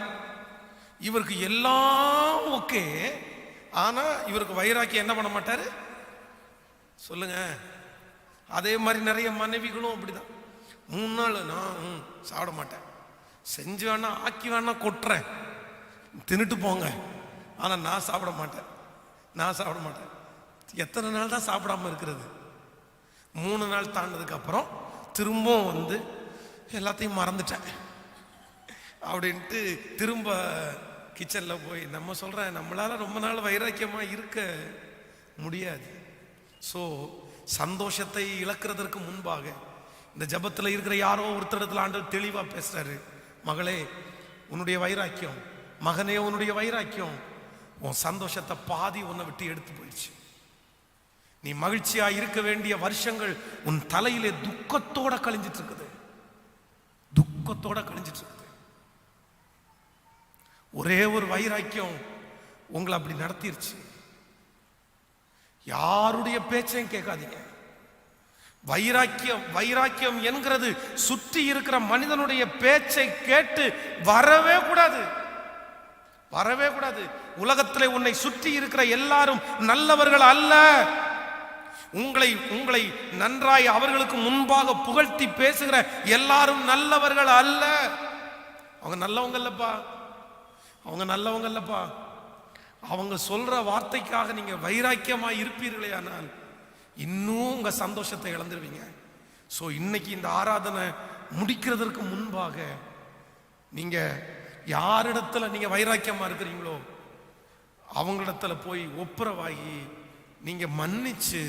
[SPEAKER 1] இவருக்கு எல்லாம் ஓகே. ஆனா இவருக்கு வைராக்கி என்ன பண்ண மாட்டாரு சொல்லுங்க. அதே மாதிரி நிறைய மனைவிகளும் அப்படிதான். 3 நாள் நான் சாப்பிட மாட்டேன், செஞ்சு வேணா ஆக்கி வேணா கொட்டுறேன், தின்னுட்டு போங்க, ஆனா நான் சாப்பிட மாட்டேன். எத்தனை நாள் தான் சாப்பிடாம இருக்கிறது? 3 நாள் தாண்டதுக்கு அப்புறம் திரும்பவும் எல்லாத்தையும் மறந்துட்டேன் அப்படின்ட்டு திரும்ப கிச்சன்ல போய் நம்ம சொல்றேன், நம்மளால ரொம்ப நாள் வைராக்கியமா இருக்க முடியாது. ஸோ சந்தோஷத்தை இழக்கிறதற்கு முன்பாக இந்த ஜபத்தில் இருக்கிற யாரோ ஒருத்தரிடத்துல ஆண்டவர் தெளிவா பேசுறாரு. மகளே உன்னுடைய வைராக்கியம், மகனே உன்னுடைய வைராக்கியம் உன் சந்தோஷத்தை பாதி உன்னை விட்டு எடுத்து போயிடுச்சு. நீ மகிழ்ச்சியா இருக்க வேண்டிய வருஷங்கள் உன் தலையிலே துக்கத்தோட கழிஞ்சிட்டு இருக்குது. ஒரே ஒரு வைராக்கியம் உங்களை அப்படி நடத்திருச்சு. யாருடைய பேச்சையும் கேட்காதீங்க. வைராக்கியம் என்கிறது சுற்றி இருக்கிற மனிதனுடைய பேச்சை கேட்டு வரவே கூடாது. உலகத்திலே உன்னை சுற்றி இருக்கிற எல்லாரும் நல்லவர்கள் அல்ல. உங்களை உங்களை நன்றாய் அவர்களுக்கு முன்பாக புகழ்த்தி பேசுகிற எல்லாரும் நல்லவர்கள் அல்ல. அவங்க நல்லவங்க இல்லப்பா, அவங்க நல்லவங்க இல்லப்பா. அவங்க சொல்ற வார்த்தைக்காக நீங்க வைராக்கியமா இருப்பீர்களே ஆனால் இன்னும் உங்க சந்தோஷத்தை இழந்துருவீங்க. ஸோ இன்னைக்கு இந்த ஆராதனை முடிக்கிறதற்கு முன்பாக நீங்க யாரிடத்துல நீங்க வைராக்கியமா இருக்கிறீங்களோ அவங்களிடத்துல போய் ஒப்புரவாகி நீங்க மன்னிச்சு,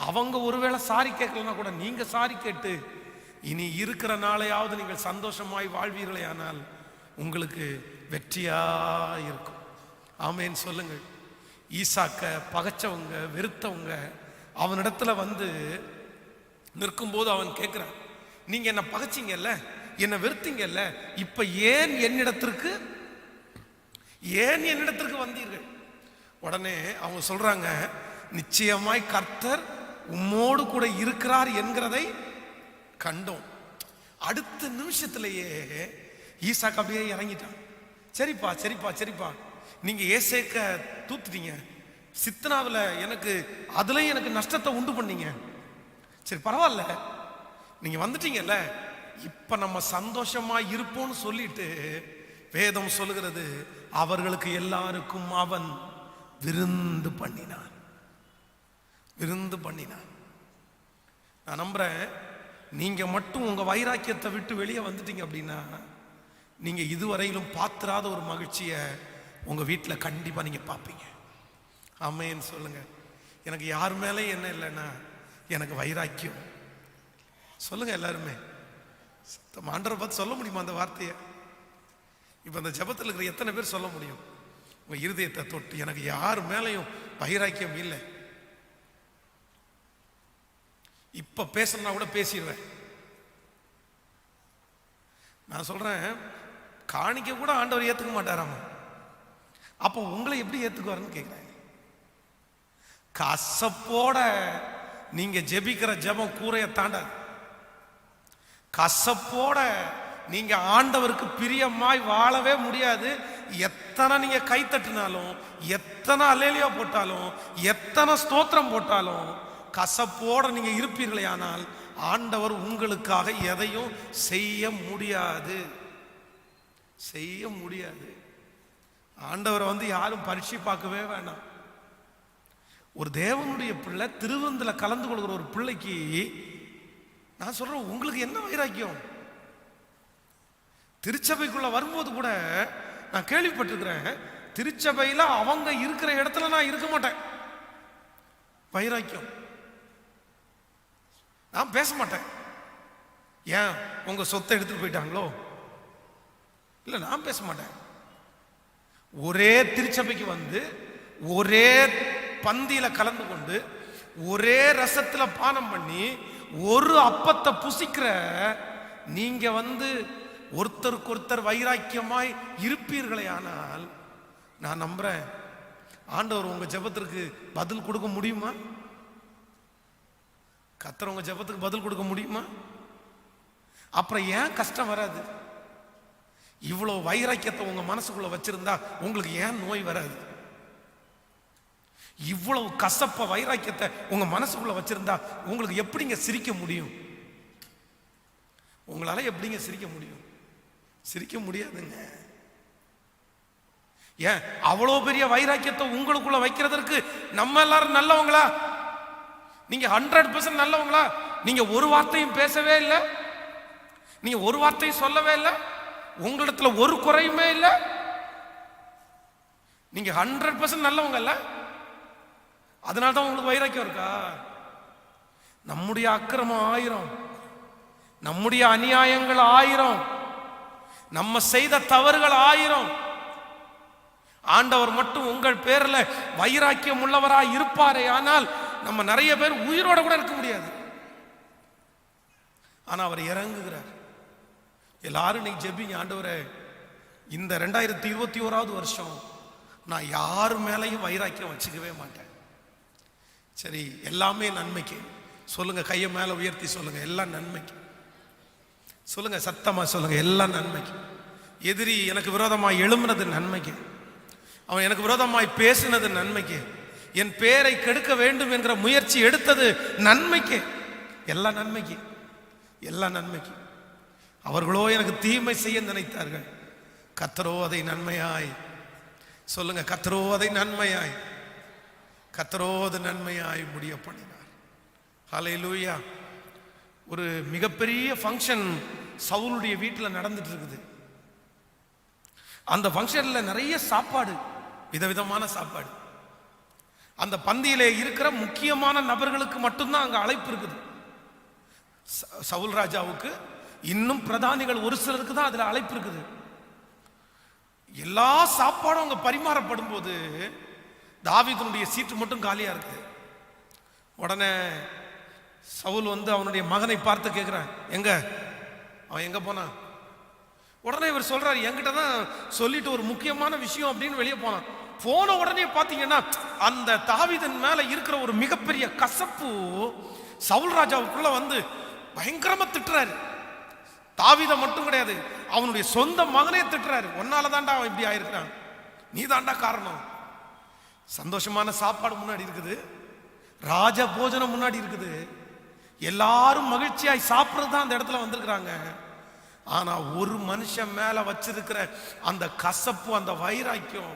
[SPEAKER 1] அவங்க ஒருவேளை சாரி கேட்கலன்னா கூட நீங்க சாரி கேட்டு இனி இருக்கிற நாளையாவது நீங்கள் சந்தோஷமாய் வாழ்வீர்களே ஆனால் உங்களுக்கு வெற்றியா இருக்கும். ஆமேன்னு சொல்லுங்கள். ஈசாக்க பகைச்சவங்க வெறுத்தவங்க அவனிடத்துல வந்து நிற்கும்போது அவன் கேட்கிறான், நீங்க என்ன பகைச்சிங்கல்ல, என்ன வெறுத்தீங்கல்ல, இப்ப ஏன் என்னிடத்திற்கு வந்தீர்கள்? உடனே அவங்க சொல்றாங்க, நிச்சயமாய் கர்த்தர் உம்மோடு கூட இருக்கிறார் என்கிறதை கண்டோம். அடுத்த நிமிஷத்திலேயே ஈசாக்கு அப்படியே இறங்கிட்டான். சரிப்பா சரிப்பா சரிப்பா, நீங்க ஏசேக்க தூத்துட்டீங்க, சித்தனாவில் எனக்கு அதுலயும் எனக்கு நஷ்டத்தை உண்டு பண்ணீங்க, சரி பரவாயில்ல, நீங்க வந்துட்டீங்கல்ல, இப்ப நம்ம சந்தோஷமா இருப்போம்னு சொல்லிட்டு வேதம் சொல்லுகிறது, அவர்களுக்கு எல்லாருக்கும் அவன் விருந்து பண்ணினான். நான் நம்புறேன், நீங்க மட்டும் உங்க வைராக்கியத்தை விட்டு வெளியே வந்துட்டீங்க அப்படின்னா நீங்க இதுவரையிலும் பார்த்திராத ஒரு மகிழ்ச்சியை உங்க வீட்டில் கண்டிப்பா நீங்க பார்ப்பீங்க. ஆமேன்னு சொல்லுங்க. எனக்கு யார் மேலே என்ன இல்லைன்னா எனக்கு வைராக்கியம். சொல்லுங்க எல்லாருமே. ஆண்டவரை பார்த்து சொல்ல முடியுமா அந்த வார்த்தையை? இப்ப அந்த ஜெபத்தில் இருக்கிற எத்தனை பேர் சொல்ல முடியும்? உங்க இருதயத்தை தொட்டு, எனக்கு யார் மேலையும் வைராக்கியம் இல்லை, இப்ப பேசணும்னா கூட பேசிடுவேன். நான் சொல்றேன், காணிக்க கூட ஆண்டவர் ஏத்துக்க மாட்டாராமா, அப்போ உங்களை எப்படி ஏத்துக்குவாருன்னு கேட்கிறேன். கசப்போட நீங்க ஜெபிக்கிற ஜெபம் கூரைய தாண்டாது. கசப்போட நீங்க ஆண்டவருக்கு பிரியமாய் வாழவே முடியாது. எத்தனை நீங்க கை தட்டினாலும், எத்தனை அல்லேலியா போட்டாலும், எத்தனை ஸ்தோத்திரம் போட்டாலும், கசப்போட நீங்க இருப்பீர்களே ஆனால் ஆண்டவர் உங்களுக்காக எதையும் செய்ய முடியாது. ஆண்டவரை வந்து யாரும் பரீட்சை பார்க்கவே வேண்டாம். ஒரு தேவனுடைய பிள்ளை திருவிருந்துல கலந்து கொள்கிற ஒரு பிள்ளைக்கு நான் சொல்றேன், உங்களுக்கு என்ன வைராக்கியம்? திருச்சபைக்குள்ள வரும்போது கூட நான் கேள்விப்பட்டிருக்கிறேன், திருச்சபையில அவங்க இருக்கிற இடத்துல நான் இருக்க மாட்டேன். வைராக்கியம். நான் பேச மாட்டேன். ஏன் உங்க சொத்தை எடுத்துட்டு போயிட்டாங்களோ? இல்ல, நான் பேச மாட்டேன். ஒரே திருச்சபைக்கு வந்து ஒரே பந்தியில கலந்து கொண்டு ஒரே ரசத்துல பானம் பண்ணி ஒரு அப்பத்தை புசிக்கிற நீங்க வந்து ஒருத்தருக்கு ஒருத்தர் வைராக்கியமாய் இருப்பீர்களே ஆனால் நான் நம்புறேன், ஆண்டவர் உங்க ஜெபத்திற்கு பதில் கொடுக்க முடியுமா? கர்த்தர் உங்க ஜெபத்துக்கு பதில் கொடுக்க முடியுமா? அப்புறம் ஏன் கஷ்டம் வராது? இவ்வளவு வைராக்கியத்தை உங்க மனசுக்குள்ள வச்சிருந்தா உங்களுக்கு ஏன் நோய் வராது? இவ்வளவு கசப்ப வைராக்கியத்தை உங்க மனசுக்குள்ள வச்சிருந்தா உங்களுக்கு எப்படிங்க சிரிக்க முடியும்? உங்களால எப்படிங்க சிரிக்க முடியும்? சிரிக்க முடியாதுங்க. ஏன் அவ்வளவு பெரிய வைராக்கியத்தை உங்களுக்குள்ள வைக்கிறதற்கு நம்ம எல்லாரும் நல்லவங்களா? நீங்க 100% நல்லவங்களா? நீங்க ஒரு வார்த்தையும் பேசவே இல்லை, நீங்க ஒரு வார்த்தையும் சொல்லவே இல்லை, உங்களிடத்துல ஒரு குறையுமே இல்லை, நீங்க 100% நல்லவங்க இல்ல? அதனால்தான் உங்களுக்கு வைராக்கியம் இருக்கா? நம்முடைய அக்கிரமம் 1000, நம்முடைய அநியாயங்கள் 1000, நம்ம செய்த தவறுகள் 1000, ஆண்டவர் மட்டும் உங்கள் பேர்ல வைராக்கியம் உள்ளவராய் இருப்பாரே ஆனால் நம்ம நிறைய பேர் உயிரோட கூட இருக்க முடியாது. ஆனா அவர் இறங்குகிறார். எல்லாரும் நீங்க ஜெபிங்க, ஆண்டவரே இந்த 2021வது வருஷம் நான் யார் மேலையும் வைராக்கியம் வச்சுக்கவே மாட்டேன். சரி, எல்லாமே நன்மைக்கு சொல்லுங்க. கையை மேல உயர்த்தி சொல்லுங்க, எல்லாம் நன்மைக்கு சொல்லுங்க. சத்தமா சொல்லுங்க, எல்லாம் நன்மைக்கு. எதிரி எனக்கு விரோதமாய் எழும்பினது நன்மைக்கு, அவன் எனக்கு விரோதமாய் பேசினது நன்மைக்கு, என் பேரை கெடுக்க வேண்டும் என்கிற முயற்சி எடுத்தது நன்மைக்கு, எல்லா நன்மைக்கு, எல்லா நன்மைக்கு. அவர்களோ எனக்கு தீமை செய்ய நினைத்தார்கள், கர்த்தரோ அதை நன்மையாய், சொல்லுங்க, கர்த்தரோ அதை நன்மையாய், கர்த்தரோ அது நன்மையாய் முடிய பண்ணினார். ஹல்லேலூயா. ஒரு மிகப்பெரிய ஃபங்க்ஷன் சவுலுடைய வீட்டில் நடந்துட்டு இருக்குது. அந்த ஃபங்க்ஷன்ல நிறைய சாப்பாடு, விதவிதமான சாப்பாடு. அந்த பந்தியிலே இருக்கிற முக்கியமான நபர்களுக்கு மட்டும்தான் அங்க அழைப்பு இருக்குது. சவுல் ராஜாவுக்கு, இன்னும் பிரதானிகள் ஒரு சிலருக்கு தான் அதுல அழைப்பு இருக்குது. எல்லா சாப்பாடும் அங்க பரிமாறப்படும் போது தாவீதுனுடைய சீட்டு மட்டும் காலியா இருக்கு. உடனே சவுல் அவனுடைய மகனை பார்த்து கேட்கிறான், எங்க அவன் எங்க போனான்? உடனே இவர் சொல்றாரு, என்கிட்ட தான் சொல்லிட்டு ஒரு முக்கியமான விஷயம் அப்படின்னு வெளியே போனான். போன உடனே பாத்தீங்கன்னா அந்த தாவீதின் மேல இருக்கிற ஒரு மிகப்பெரிய கசப்பு சவுல் ராஜாவுக்குள்ள பயங்கரமா திட்டுறாரு. தாவீதை மட்டும் கிடையாது, அவனுடைய சொந்த மகனே திட்டுறாரு. ஒன்னால தாண்டா அவன் இப்படி ஆயிருக்கான், நீ தாண்டா காரணம். சந்தோஷமான சாப்பாடு முன்னாடி இருக்குது, ராஜ போஜனம் முன்னாடி இருக்குது, எல்லாரும் மகிழ்ச்சியாய் சாப்பிடுறது தான் அந்த இடத்துல வந்திருக்கிறாங்க. ஆனா ஒரு மனுஷன் மேல வச்சிருக்கிற அந்த கசப்பு, அந்த வைராக்கியம்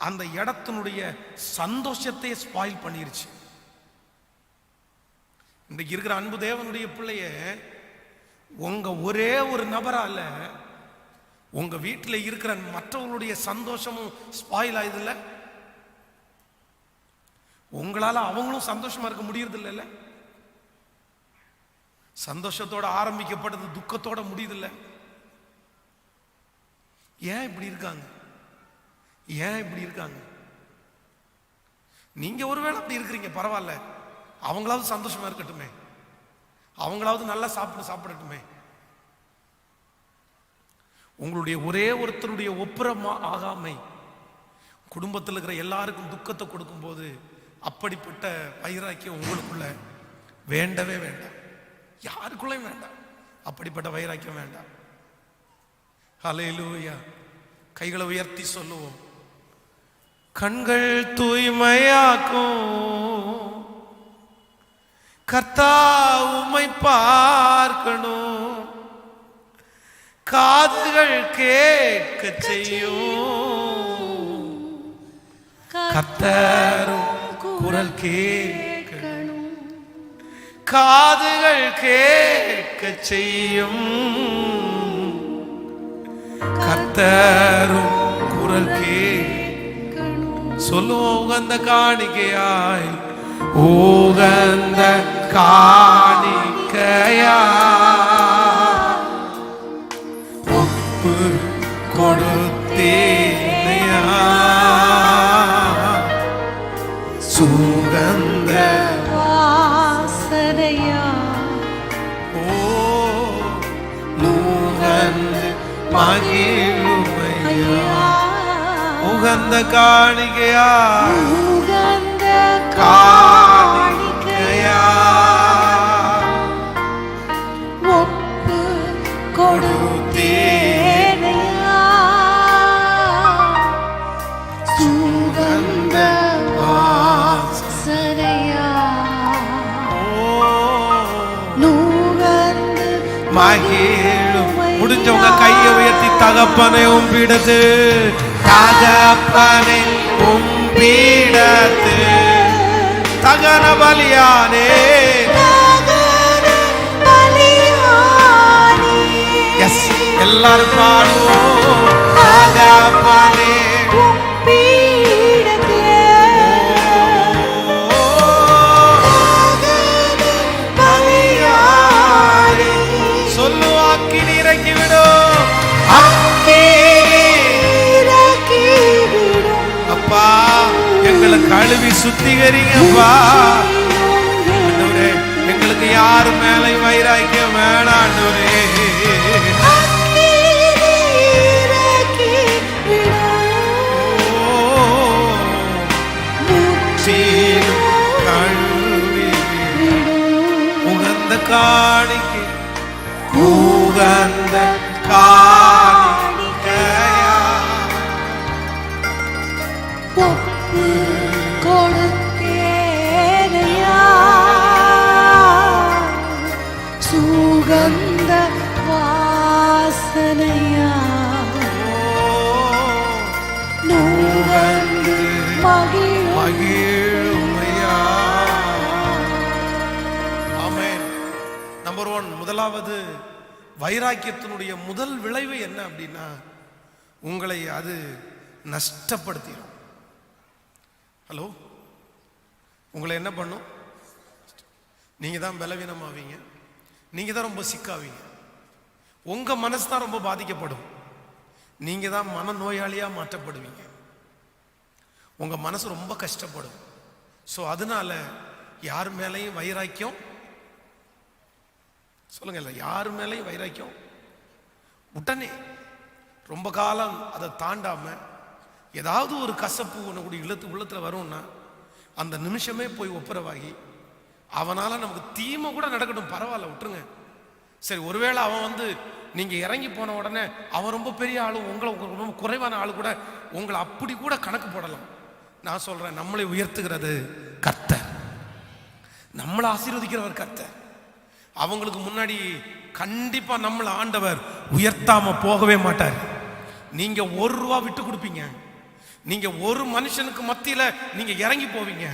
[SPEAKER 1] அந்த இடத்தினுடைய சந்தோஷத்தை ஸ்பாயில் பண்ணிருச்சு. இன்றைக்கு இருக்கிற அன்பு தேவனுடைய பிள்ளைய, உங்க ஒரே ஒரு நபரால உங்க வீட்டில் இருக்கிற மற்றவங்களுடைய சந்தோஷமும் ஸ்பாயில் ஆயுதில்ல. உங்களால அவங்களும் சந்தோஷமா இருக்க முடியறது இல்ல. சந்தோஷத்தோட ஆரம்பிக்கப்பட்டது துக்கத்தோட முடியுதில்ல. ஏன் இப்படி இருக்காங்க? ஏன் இப்படி இருக்காங்க? நீங்க ஒருவேளை அப்படி இருக்கிறீங்க, பரவாயில்ல, அவங்களாவது சந்தோஷமா இருக்கட்டுமே, அவங்களாவது நல்லா சாப்பிடட்டுமே. உங்களுடைய ஒரே ஒருத்தருடைய ஒப்புரமா ஆகாமை குடும்பத்தில் இருக்கிற எல்லாருக்கும் துக்கத்தை கொடுக்கும் போது அப்படிப்பட்ட வைராக்கியம் உங்களுக்குள்ள வேண்டவே வேண்டாம், யாருக்குள்ளையும் வேண்டாம். அப்படிப்பட்ட வைராக்கியம் வேண்டாம். ஹல்லேலூயா. கைகளை உயர்த்தி சொல்லுவோம். கண்கள் தூய்மையாக்கும் கர்த்தர் உம்மை பார்க்கணும், காதுகள் கேட்க செய்யும் கர்த்தரும் குரல் கேட்கணும், காதுகள் கேட்க செய்யும் கர்த்தரும் குரல் கேட்கணும். சொல்லுவோம், உகந்த காணிக்கையாய், உகந்த காணிக்கையா ஒப்பு கொடுத்தேனையா, சுகந்த வாசனையா, ஓ நுகர்ந்து மகிழுமையா, உகந்த காணிக்கையா, உகந்த காணிக்கையா ஒப்பு கொடுத்தேனையா, சுகந்த வாசனையா, நுகர்ந்து மகிழும். முடிஞ்சவங்க கையை உயர்த்தி தகப்பனை உம்பிடத்து, தகப்பனை உம்பிடத்து, தகன பலியானே, எஸ் எல்லாரும் பாடுவோம். தகப்பனை கழுவி சுத்திகரிங்கப்பா. எங்களுக்கு யாரு மேல வைராக்கியம் வேணாம் ஆண்டவரே. கழுவி உகந்த காணிக்கை, உகந்த காணிக்கையா ஒப்பு கொடுத்து நம்பர் 1, முதலாவது வைராக்கியத்தினுடைய முதல் விளைவு என்ன அப்படின்னா, உங்களை அது நஷ்டப்படுத்திடும். ஹலோ, உங்களை என்ன பண்ணும்? நீங்க தான் பலவீனமாவீங்க, நீங்க தான் ரொம்ப சிக்காவீங்க, உங்க மனசு தான் ரொம்ப பாதிக்கப்படும், நீங்க தான் மனநோயாளியா மாற்றப்படுவீங்க, உங்க மனசு ரொம்ப கஷ்டப்படும். ஸோ அதனால யார் மேலையும் வைராக்கியம், சொல்லுங்க, இல்லை யார் மேலையும் வைராக்கியம் உடனே ரொம்ப காலம் அதை தாண்டாம ஏதாவது ஒரு கசப்பு உன்னுடைய உள்ளத்துல வரும்னா அந்த நிமிஷமே போய் ஒப்புரவாகி, அவனால நமக்கு தீமை கூட நடக்கட்டும், பரவாயில்ல, விட்டுருங்க. சரி, ஒருவேளை அவன் நீங்க இறங்கி போன உடனே அவன் ரொம்ப பெரிய ஆளு, உங்களை ரொம்ப குறைவான ஆளு கூட உங்களை அப்படி கூட கணக்கு போடலாம். நான் சொல்றேன், நம்மளை உயர்த்துகிறது கர்த்தர், நம்மளை ஆசீர்வதிக்கிறவர் கர்த்தர். அவங்களுக்கு முன்னாடி கண்டிப்பா நம்மளை ஆண்டவர் உயர்த்தாம போகவே மாட்டார். நீங்க ₹1 விட்டு கொடுப்பீங்க, நீங்க ஒரு மனுஷனுக்கு மத்தியில நீங்க இறங்கி போவீங்க.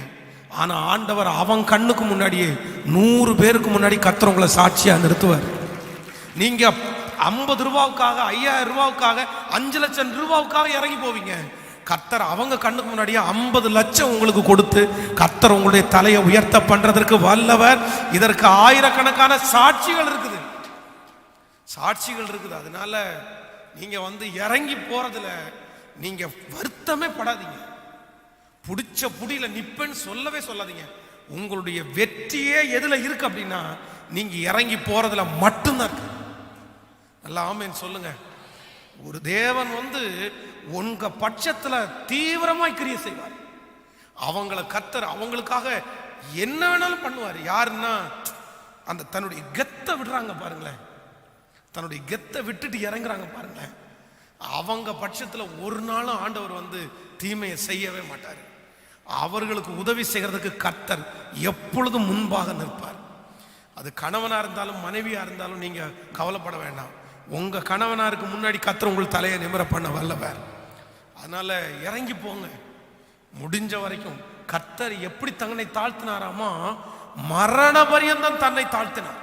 [SPEAKER 1] ஆனா ஆண்டவர் அவன் கண்ணுக்கு முன்னாடியே 100 பேருக்கு முன்னாடி கர்த்தர் உங்களை சாட்சியா நிறுத்துவார். நீங்க ₹50,000க்காக, ₹5,000க்காக, ₹5,00,000க்காக இறங்கி போவீங்க. கர்த்தர் அவங்க கண்ணுக்கு முன்னாடியே 50 லட்சம் உங்களுக்கு கொடுத்து கர்த்தர் உங்களுடைய தலையை உயர்த்த பண்றதற்கு வல்லவர். இதற்கு ஆயிரக்கணக்கான சாட்சிகள் இருக்குது, சாட்சிகள் இருக்குது. அதனால நீங்க இறங்கி போறதுல நீங்க வருத்தமே படாதீங்க. புடிச்ச புடியில நிப்பேன்னு சொல்லவே சொல்லாதீங்க. உங்களுடைய வெற்றியே எதுல இருக்கு அப்படின்னா, நீங்க இறங்கி போறதுல மட்டும்தான் இருக்கு. நல்லா ஆமென் சொல்லுங்க. ஒரு தேவன் உங்க பட்சத்துல தீவிரமாய் கிரியை செய்வார். அவங்கள கர்த்தர் அவங்களுக்காக என்ன வேணாலும் பண்ணுவார். யாருன்னா, அந்த தன்னுடைய கெத்தை விடுறாங்க பாருங்களேன், தன்னுடைய கெத்தை விட்டுட்டு இறங்குறாங்க பாருங்களேன், அவங்க பட்சத்துல ஒரு நாளும் ஆண்டவர் தீமையை செய்யவே மாட்டார். அவர்களுக்கு உதவி செய்கிறதுக்கு கர்த்தர் எப்பொழுதும் முன்பாக நிற்பார். அது கணவனா இருந்தாலும் மனைவியா இருந்தாலும் நீங்க கவலைப்பட வேண்டாம். உங்க கணவனாருக்கு முன்னாடி கர்த்தர் உங்கள் தலையை நிமிர பண்ண வல்லவர். அதனால இறங்கி போங்க. முடிஞ்ச வரைக்கும் கர்த்தர் எப்படி தன்னை தாழ்த்தினாராமா, மரண பரியந்தம் தன்னை தாழ்த்தினார்.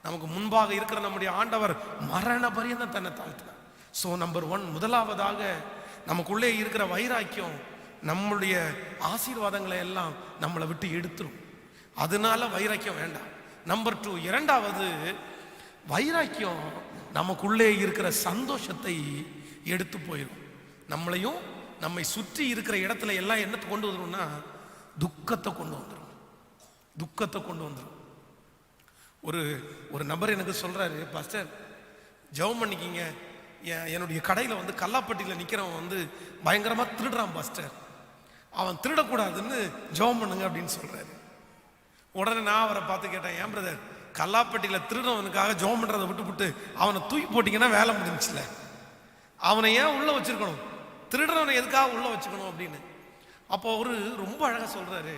[SPEAKER 1] நமக்கு முன்பாக இருக்கிற நம்முடைய ஆண்டவர் மரண பரியந்தம் தன்னை தாழ்த்தினார். ஸோ நம்பர் 1, முதலாவதாக நமக்குள்ளே இருக்கிற வைராக்கியம் நம்முடைய ஆசீர்வாதங்களை எல்லாம் நம்மளை விட்டு எடுத்துரும். அதனால வைராக்கியம் வேண்டாம். நம்பர் 2, இரண்டாவது, வைராக்கியம் நமக்குள்ளே இருக்கிற சந்தோஷத்தை எடுத்து போயிடும். நம்மளையும் நம்மை சுற்றி இருக்கிற இடத்துல எல்லாம் என்னத்தை கொண்டு வந்துடும்னா, துக்கத்தை கொண்டு வந்துடும், துக்கத்தை கொண்டு வந்துடும். ஒரு நபர் எனக்கு சொல்றாரு, பாஸ்டர் ஜெபம் பண்ணிக்கிங்க, என்னுடைய கடையில் கல்லாப்பட்டியில் நிற்கிறவன் பயங்கரமாக திருடுறான் பாஸ்டர், அவன் திருடக்கூடாதுன்னு ஜெபம் பண்ணுங்க அப்படின்னு சொல்றாரு. உடனே நான் அவரை பார்த்து கேட்டேன், ஏன் பிரதர், கல்லாப்பட்டியில் திருடவனுக்காக ஜெபம் பண்ணுறதை விட்டு அவனை தூக்கி போட்டிங்கன்னா வேலை முடிஞ்சில்ல, அவனை ஏன் உள்ள வச்சிருக்கணும், திருடுறவனை எதுக்காக உள்ள வச்சுக்கணும் அப்படின்னு. அப்போ அவரு ரொம்ப அழகாக சொல்றாரு,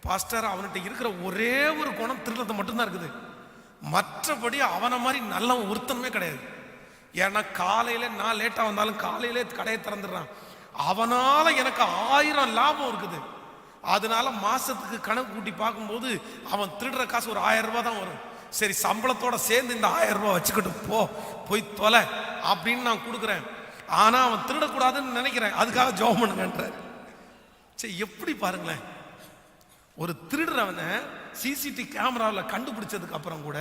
[SPEAKER 1] பாஸ்டர் அவன்கிட்ட இருக்கிற ஒரே ஒரு குணம் திருடுறது மட்டும்தான் இருக்குது, மற்றபடி அவனை மாதிரி நல்லவன் ஒருத்தனுமே கிடையாது. ஏன்னா காலையில நான் லேட்டா வந்தாலும் காலையிலே கடையை திறந்துடுறான், அவனால எனக்கு 1000 லாபம் இருக்குது. அதனால மாசத்துக்கு கணக்கு கூட்டி பார்க்கும்போது அவன் திருடுற காசு ஒரு 1000 ரூபாய் தான் வரும். சரி, சம்பளத்தோட சேர்ந்து இந்த 1000 ரூபாய் வச்சுக்கிட்டு போய் தொலை அப்படின்னு நான் கொடுக்குறேன். ஆனா அவன் திருடக்கூடாதுன்னு நினைக்கிறேன், அதுக்காக ஜெபம் பண்ணுங்கன்ற. சரி, எப்படி பாருங்களேன், ஒரு திருடுறவனை சிசிடிவி கேமராவில் கண்டுபிடிச்சதுக்கு அப்புறம் கூட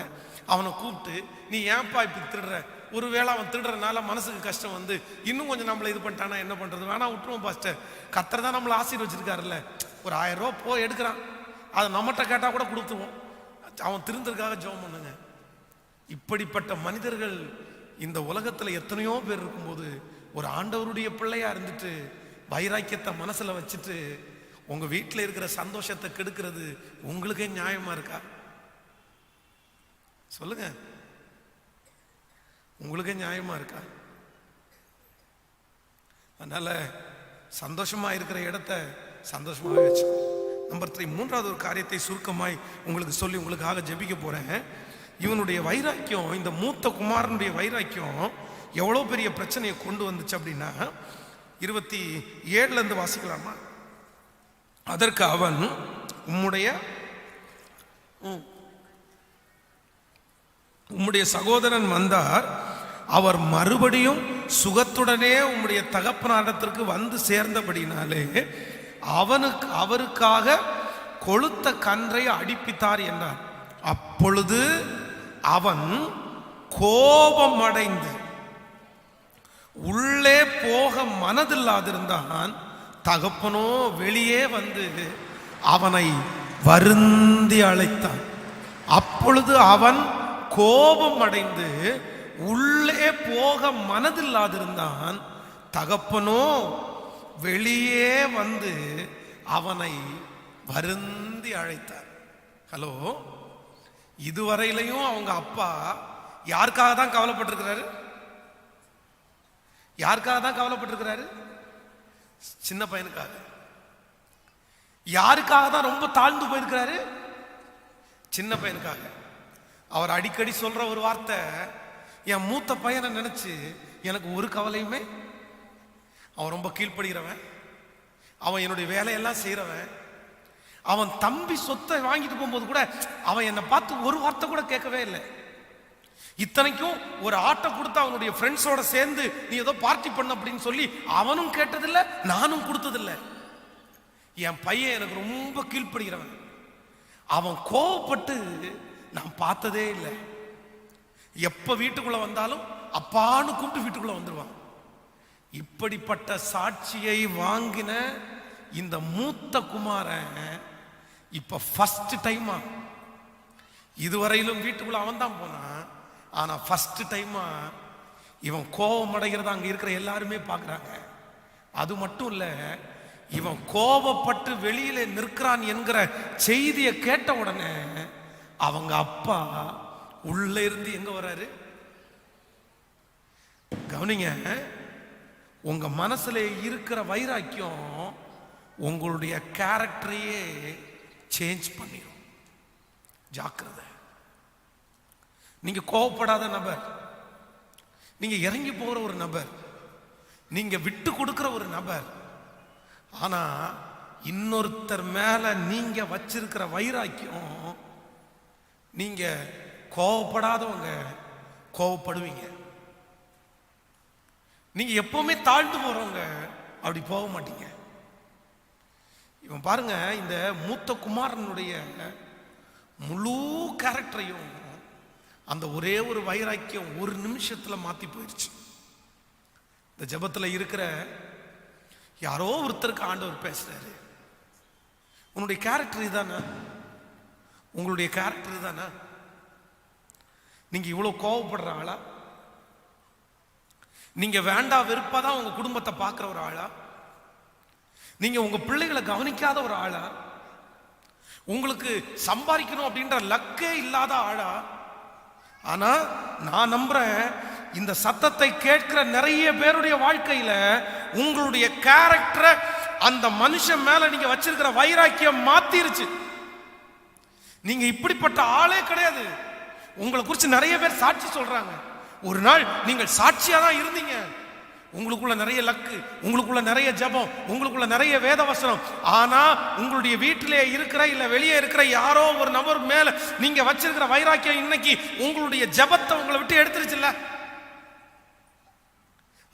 [SPEAKER 1] அவனை கூப்பிட்டு, நீ ஏன்பா இப்படி திருடுற, ஒருவேளை அவன் திருடுறதுனால மனசுக்கு கஷ்டம் இன்னும் கொஞ்சம் நம்மளை இது பண்ணிட்டானா என்ன பண்றது, வேணா விட்டுருவோம் பாஸ்டர், கர்த்தர் தான் நம்மளை ஆசீர்வச்சிருக்காருல்ல, ஒரு 1000 ரூபா போய் எடுக்கிறான், அதை நம்மகிட்ட கேட்டா கூட கொடுத்துருவோம், அவன் திருந்ததுக்காக ஜெபம் பண்ணுங்க. இப்படிப்பட்ட மனிதர்கள் இந்த உலகத்துல எத்தனையோ பேர் இருக்கும்போது, ஒரு ஆண்டவருடைய பிள்ளையா இருந்துட்டு வைராக்கியத்தை மனசுல வச்சுட்டு உங்க வீட்டில் இருக்கிற சந்தோஷத்தை கெடுக்கிறது உங்களுக்கே நியாயமா இருக்கா? சொல்லுங்க, உங்களுக்கே நியாயமா இருக்கா? அதனால சந்தோஷமா இருக்கிற இடத்த சந்தோஷமாவே வச்சுக்கோ. நம்பர் 3, மூன்றாவது ஒரு காரியத்தை சுருக்கமாய் உங்களுக்கு சொல்லி உங்களுக்காக ஜெபிக்க போறேன். இவனுடைய வைராக்கியம், இந்த மூத்த குமாரனுடைய வைராக்கியம் எவ்வளவு பெரிய பிரச்சனையை கொண்டு வந்துச்சு அப்படின்னா, 27 இருந்து வாசிக்கலாமா? அதற்கு அவன், உம்முடைய உம்முடைய சகோதரன் வந்தார், அவர் மறுபடியும் சுகத்துடனே உம்முடைய தகப்பனாரிடத்திற்கு வந்து சேர்ந்தபடினாலே அவருக்காக கொழுத்த கன்றை அடிப்பித்தார் என்றார். அப்பொழுது அவன் கோபம் அடைந்து உள்ளே போக மனதில்லாதிருந்தான். தகப்பனோ வெளியே வந்து அவனை வருந்தி அழைத்தான். அப்பொழுது அவன் கோபம் அடைந்து உள்ளே போக மனதில்லாதிருந்தான். தகப்பனோ வெளியே வந்து அவனை வருந்தி அழைத்தார். ஹலோ, இதுவரையிலையும் அவங்க அப்பா யாருக்காக தான் கவலைப்பட்டிருக்கிறாரு? யாருக்காக தான் கவலைப்பட்டிருக்கிறாரு? சின்ன பையனுக்காக. யாருக்காக தான் ரொம்ப தாழ்ந்து போயிருக்கிறாரு? சின்ன பையனுக்காக. அவர் அடிக்கடி சொல்ற ஒரு வார்த்தை, என் மூத்த பையனை நினைச்சு எனக்கு ஒரு கவலையுமே. அவன் ரொம்ப கீழ்ப்படுகிறவன், அவன் என்னுடைய வேலையெல்லாம் செய்யறவன். அவன் தம்பி சொத்தை வாங்கிட்டு போகும்போது கூட அவன் என்னை பார்த்து ஒரு வார்த்தை கூட கேட்கவே இல்லை. இத்தனைக்கும் ஒரு ஆட்டை கொடுத்து அவனுடைய ஃப்ரெண்ட்ஸோட சேர்ந்து நீ ஏதோ பார்ட்டி பண்ண அப்படின்னு சொல்லி அவனும் கேட்டதில்லை, நானும் கொடுத்ததில்லை. என் பையன் எனக்கு ரொம்ப கீழ்ப்படுகிறவன். அவன் கோவப்பட்டு நான் பார்த்ததே இல்லை. எப்ப வீட்டுக்குள்ள வந்தாலும் அப்பான்னு கூப்பிட்டு வீட்டுக்குள்ள வந்துருவான். இப்படிப்பட்ட சாட்சியை வாங்கின இந்த மூத்த குமாரன் இப்ப ஃபர்ஸ்ட் டைமா, இதுவரையிலும் வீட்டுக்குள்ள அவன் தான் போனான், ஆனா ஃபர்ஸ்ட் டைமா இவன் கோபம் அடைகிறத அங்க இருக்கிற எல்லாருமே பார்க்கறாங்க. அது மட்டும் இல்ல, இவன் கோபப்பட்டு வெளியில நிற்கிறான் என்கிற செய்தியை கேட்ட உடனே அவங்க அப்பா உள்ள இருந்து எங்க வராரு? கவனிங்க, உங்க மனசுல இருக்கிற வைராக்கியம் உங்களுடைய கேரக்டரையே சேஞ்ச் பண்ணிடும். ஜாக்கிரதை. நீங்க கோவப்படாத நபர், நீங்க இறங்கி போகிற ஒரு நபர், நீங்க விட்டு கொடுக்கிற ஒரு நபர். ஆனா இன்னொருத்தர் மேல நீங்க வச்சிருக்கிற வைராக்கியம், நீங்க கோவப்படாதவங்க கோவப்படுவீங்க. நீங்க எப்பவுமே தாழ்ந்து போறவங்க அப்படி போக மாட்டீங்க. இவன் பாருங்க, இந்த மூத்த குமாரனுடைய முழு கேரக்டரையும் அந்த ஒரே ஒரு வைராக்கியம் ஒரு நிமிஷத்துல மாத்தி போயிடுச்சு. இந்த ஜெபத்துல இருக்கிற யாரோ ஒருத்தருக்கு ஆண்டவர் பேசுறாரு, உன்னுடைய கேரக்டர் இதானா? உங்களுடைய கேரக்டர் இதானா? நீங்க இவ்வளவு கோவப்படுற ஆளா? நீங்க வேண்டா வெறுப்பாதான் உங்க குடும்பத்தை பார்க்கிற ஒரு ஆளா? நீங்க உங்க பிள்ளைகளை கவனிக்காத ஒரு ஆளா? உங்களுக்கு சம்பாதிக்கணும் அப்படின்ற லக்கே இல்லாத ஆளா? ஆனா நான் நம்புறேன், இந்த சத்தத்தை கேட்கிற நிறைய பேருடைய வாழ்க்கையில உங்களுடைய கேரக்டரை அந்த மனுஷன் மேல நீங்க வச்சிருக்கிற வைராக்கியம் மாத்திருச்சு. நீங்க இப்படிப்பட்ட ஆளே கிடையாது. உங்களை குறித்து நிறைய பேர் சாட்சி சொல்றாங்க. ஒரு நாள் நீங்கள் சாட்சியா தான் இருந்தீங்க. உங்களுக்குள்ள நிறைய லக்கு, உங்களுக்குள்ள நிறைய ஜபம், உங்களுக்குள்ள நிறைய வேத வசனம். ஆனா உங்களுடைய வீட்டிலே இருக்கிற இல்ல வெளியே இருக்கிற யாரோ ஒரு நபர் மேல நீங்க வச்சிருக்கிற வைராக்கியம் இன்னைக்கு உங்களுடைய ஜபத்தை உங்களை விட்டு எடுத்துருச்சுல்ல.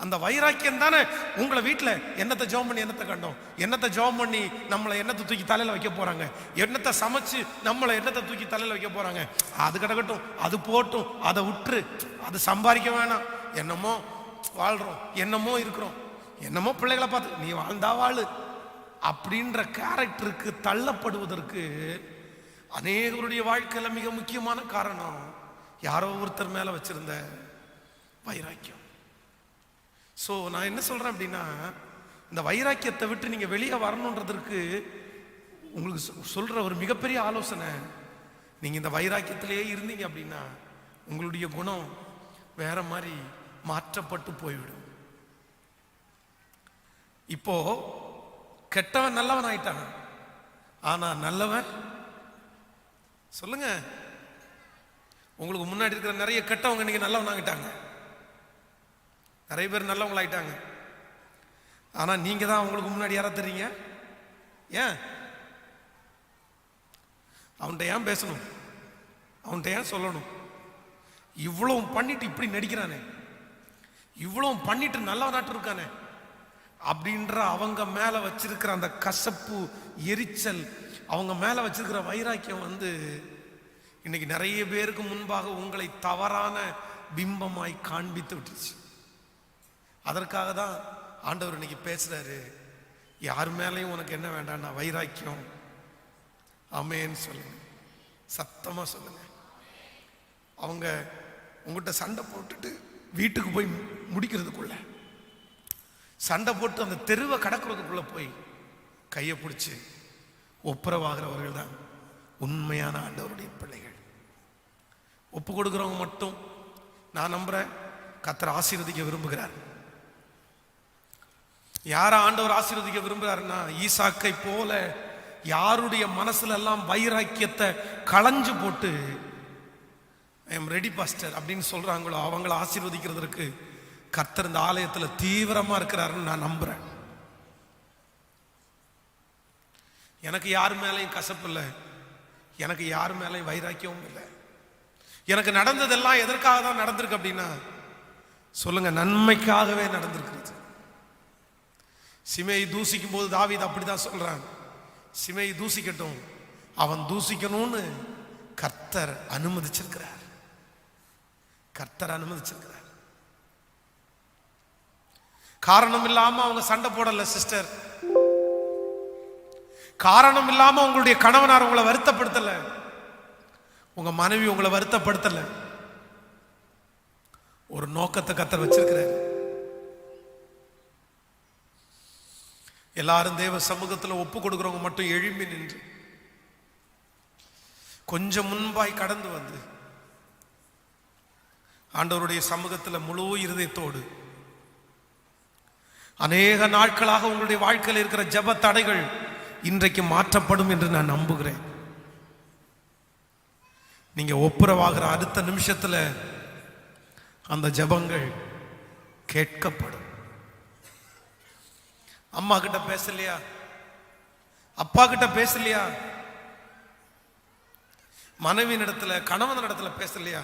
[SPEAKER 1] அந்த வைராக்கியம் தானே உங்களை வீட்டில் என்னத்தை ஜெபம் பண்ணி என்னத்தை கண்டோம், என்னத்தை ஜெபம் பண்ணி நம்மளை என்னத்தை தூக்கி தலையில வைக்க போறாங்க, என்னத்தை சமைச்சு நம்மளை என்னத்தை தூக்கி தலையில வைக்க போறாங்க. அது கிடக்கட்டும், அது போட்டும், அதை விட்டுரு, அது சம்பாதிக்க வேணாம். என்னமோ வாழ்றோம், என்னமோ இருக்கிறோம், என்னமோ பிள்ளைகளை பார்த்து நீ வாழ்ந்தா வாழு அப்படின்ற கேரக்டருக்கு தள்ளப்படுவதற்கு அநேகருடைய வாழ்க்கையில மிக முக்கியமான காரணம் யாரோ ஒருத்தர் மேல வச்சிருந்த வைராக்கியம். ஸோ நான் என்ன சொல்றேன் அப்படின்னா, இந்த வைராக்கியத்தை விட்டு நீங்க வெளியே வரணுன்றதற்கு உங்களுக்கு சொல்ற ஒரு மிகப்பெரிய ஆலோசனை, நீங்க இந்த வைராக்கியத்திலேயே இருந்தீங்க அப்படின்னா உங்களுடைய குணம் வேற மாதிரி மாற்றப்பட்டு போய்விடும். இப்போ கெட்டவன் நல்லவன் ஆயிட்டான், ஆனா நல்லவன் சொல்லுங்க, உங்களுக்கு முன்னாடி இருக்கிற நிறைய கெட்டவங்க நீங்க நல்லவன் ஆகிட்டாங்க. நிறைய பேர் நல்லவங்க ஆயிட்டாங்க. ஆனா நீங்க தான் உங்களுக்கு முன்னாடி யாரா தெரியுங்க. ஏன் அவன்கிட்ட ஏன் பேசணும், அவன்கிட்ட ஏன் சொல்லணும்? இவ்வளவு பண்ணிட்டு இப்படி நடிக்கிறானே, இவ்வளவு பண்ணிட்டு நல்லவனாட்டு இருக்கானே அப்படின்ற அவங்க மேல வச்சிருக்கிற அந்த கசப்பு, எரிச்சல், அவங்க மேல வச்சிருக்கிற வைராக்கியம் இன்னைக்கு நிறைய பேருக்கு முன்பாக உங்களை தவறான பிம்பமாய் காண்பித்து விட்டுருச்சு. அதற்காக தான் ஆண்டவர் இன்னைக்கு பேசுறாரு, யார் மேலையும் உனக்கு என்ன வேண்டாம், நான் வைராக்கியம். ஆமென் சொல்லுங்க, சத்தமா சொல்லுங்க. அவங்க உங்ககிட்ட சண்டை போட்டுட்டு வீட்டுக்கு போய் முடிக்கிறதுக்குள்ள, சண்டை போட்டு அந்த தெருவை கடக்கிறதுக்குள்ள போய் கையை பிடிச்சி ஒப்புரவாகிறவர்கள் தான் உண்மையான ஆண்டவருடைய பிள்ளைகள். ஒப்பு கொடுக்கிறவங்க மட்டும் நான் நம்புறேன் கர்த்தர் ஆசீர்வதிக்க விரும்புகிறார். யார ஆண்டவர் ஆசீர்வதிக்க விரும்புகிறாருன்னா, ஈசாக்கை போல யாருடைய மனசுல எல்லாம் வைராக்கியத்தை களைஞ்சு போட்டு ஐ எம் ரெடி பாஸ்டர் அப்படின்னு சொல்றாங்களோ அவங்கள ஆசீர்வதிக்கிறதுக்கு கர்த்தர் இந்த ஆலயத்தில் தீவிரமா இருக்கிறாருன்னு நான் நம்புறேன். எனக்கு யார் மேலையும் கசப்பு இல்லை, எனக்கு யார் மேலையும் வைராக்கியமும் இல்லை. எனக்கு நடந்ததெல்லாம் எதற்காக தான் நடந்திருக்கு அப்படின்னா சொல்லுங்க, நன்மைக்காகவே நடந்திருக்கிறது. சிமையை தூசிக்கும் போது தாவீது அப்படிதான் சொல்றான், சிமையை தூசிக்கட்டும், அவன் தூசிக்கணும்னு கர்த்தர் அனுமதிச்சிருக்கிறார். கர்த்தர் அனுமதிச்சிருக்கிறார். காரணம் இல்லாம அவங்க சண்டை போடல சிஸ்டர். காரணம் இல்லாம உங்களுடைய கணவனார் உங்களை வருத்தப்படுத்தல, உங்க மனைவி உங்களை வருத்தப்படுத்தல. ஒரு நோக்கத்தை கர்த்தர் வச்சிருக்கிறார். எல்லாரும் தேவ சமூகத்தில் ஒப்பு கொடுக்கிறவங்க மட்டும் எழும்பி நின்று கொஞ்சம் முன்பாய் கடந்து வந்து ஆண்டவருடைய சமூகத்தில் முழு இருதயத்தோடு, அநேக நாட்களாக உங்களுடைய வாழ்க்கையில் இருக்கிற ஜெப தடைகள் இன்றைக்கு மாற்றப்படும் என்று நான் நம்புகிறேன். நீங்க ஒப்புரவாகிற அடுத்த நிமிஷத்துல அந்த ஜெபங்கள் கேட்கப்படும். அம்மா கிட்ட பேசலையா, அப்பா கிட்ட பேசலையா, மனைவியின் இடத்துல கணவன் இடத்துல பேசலையா,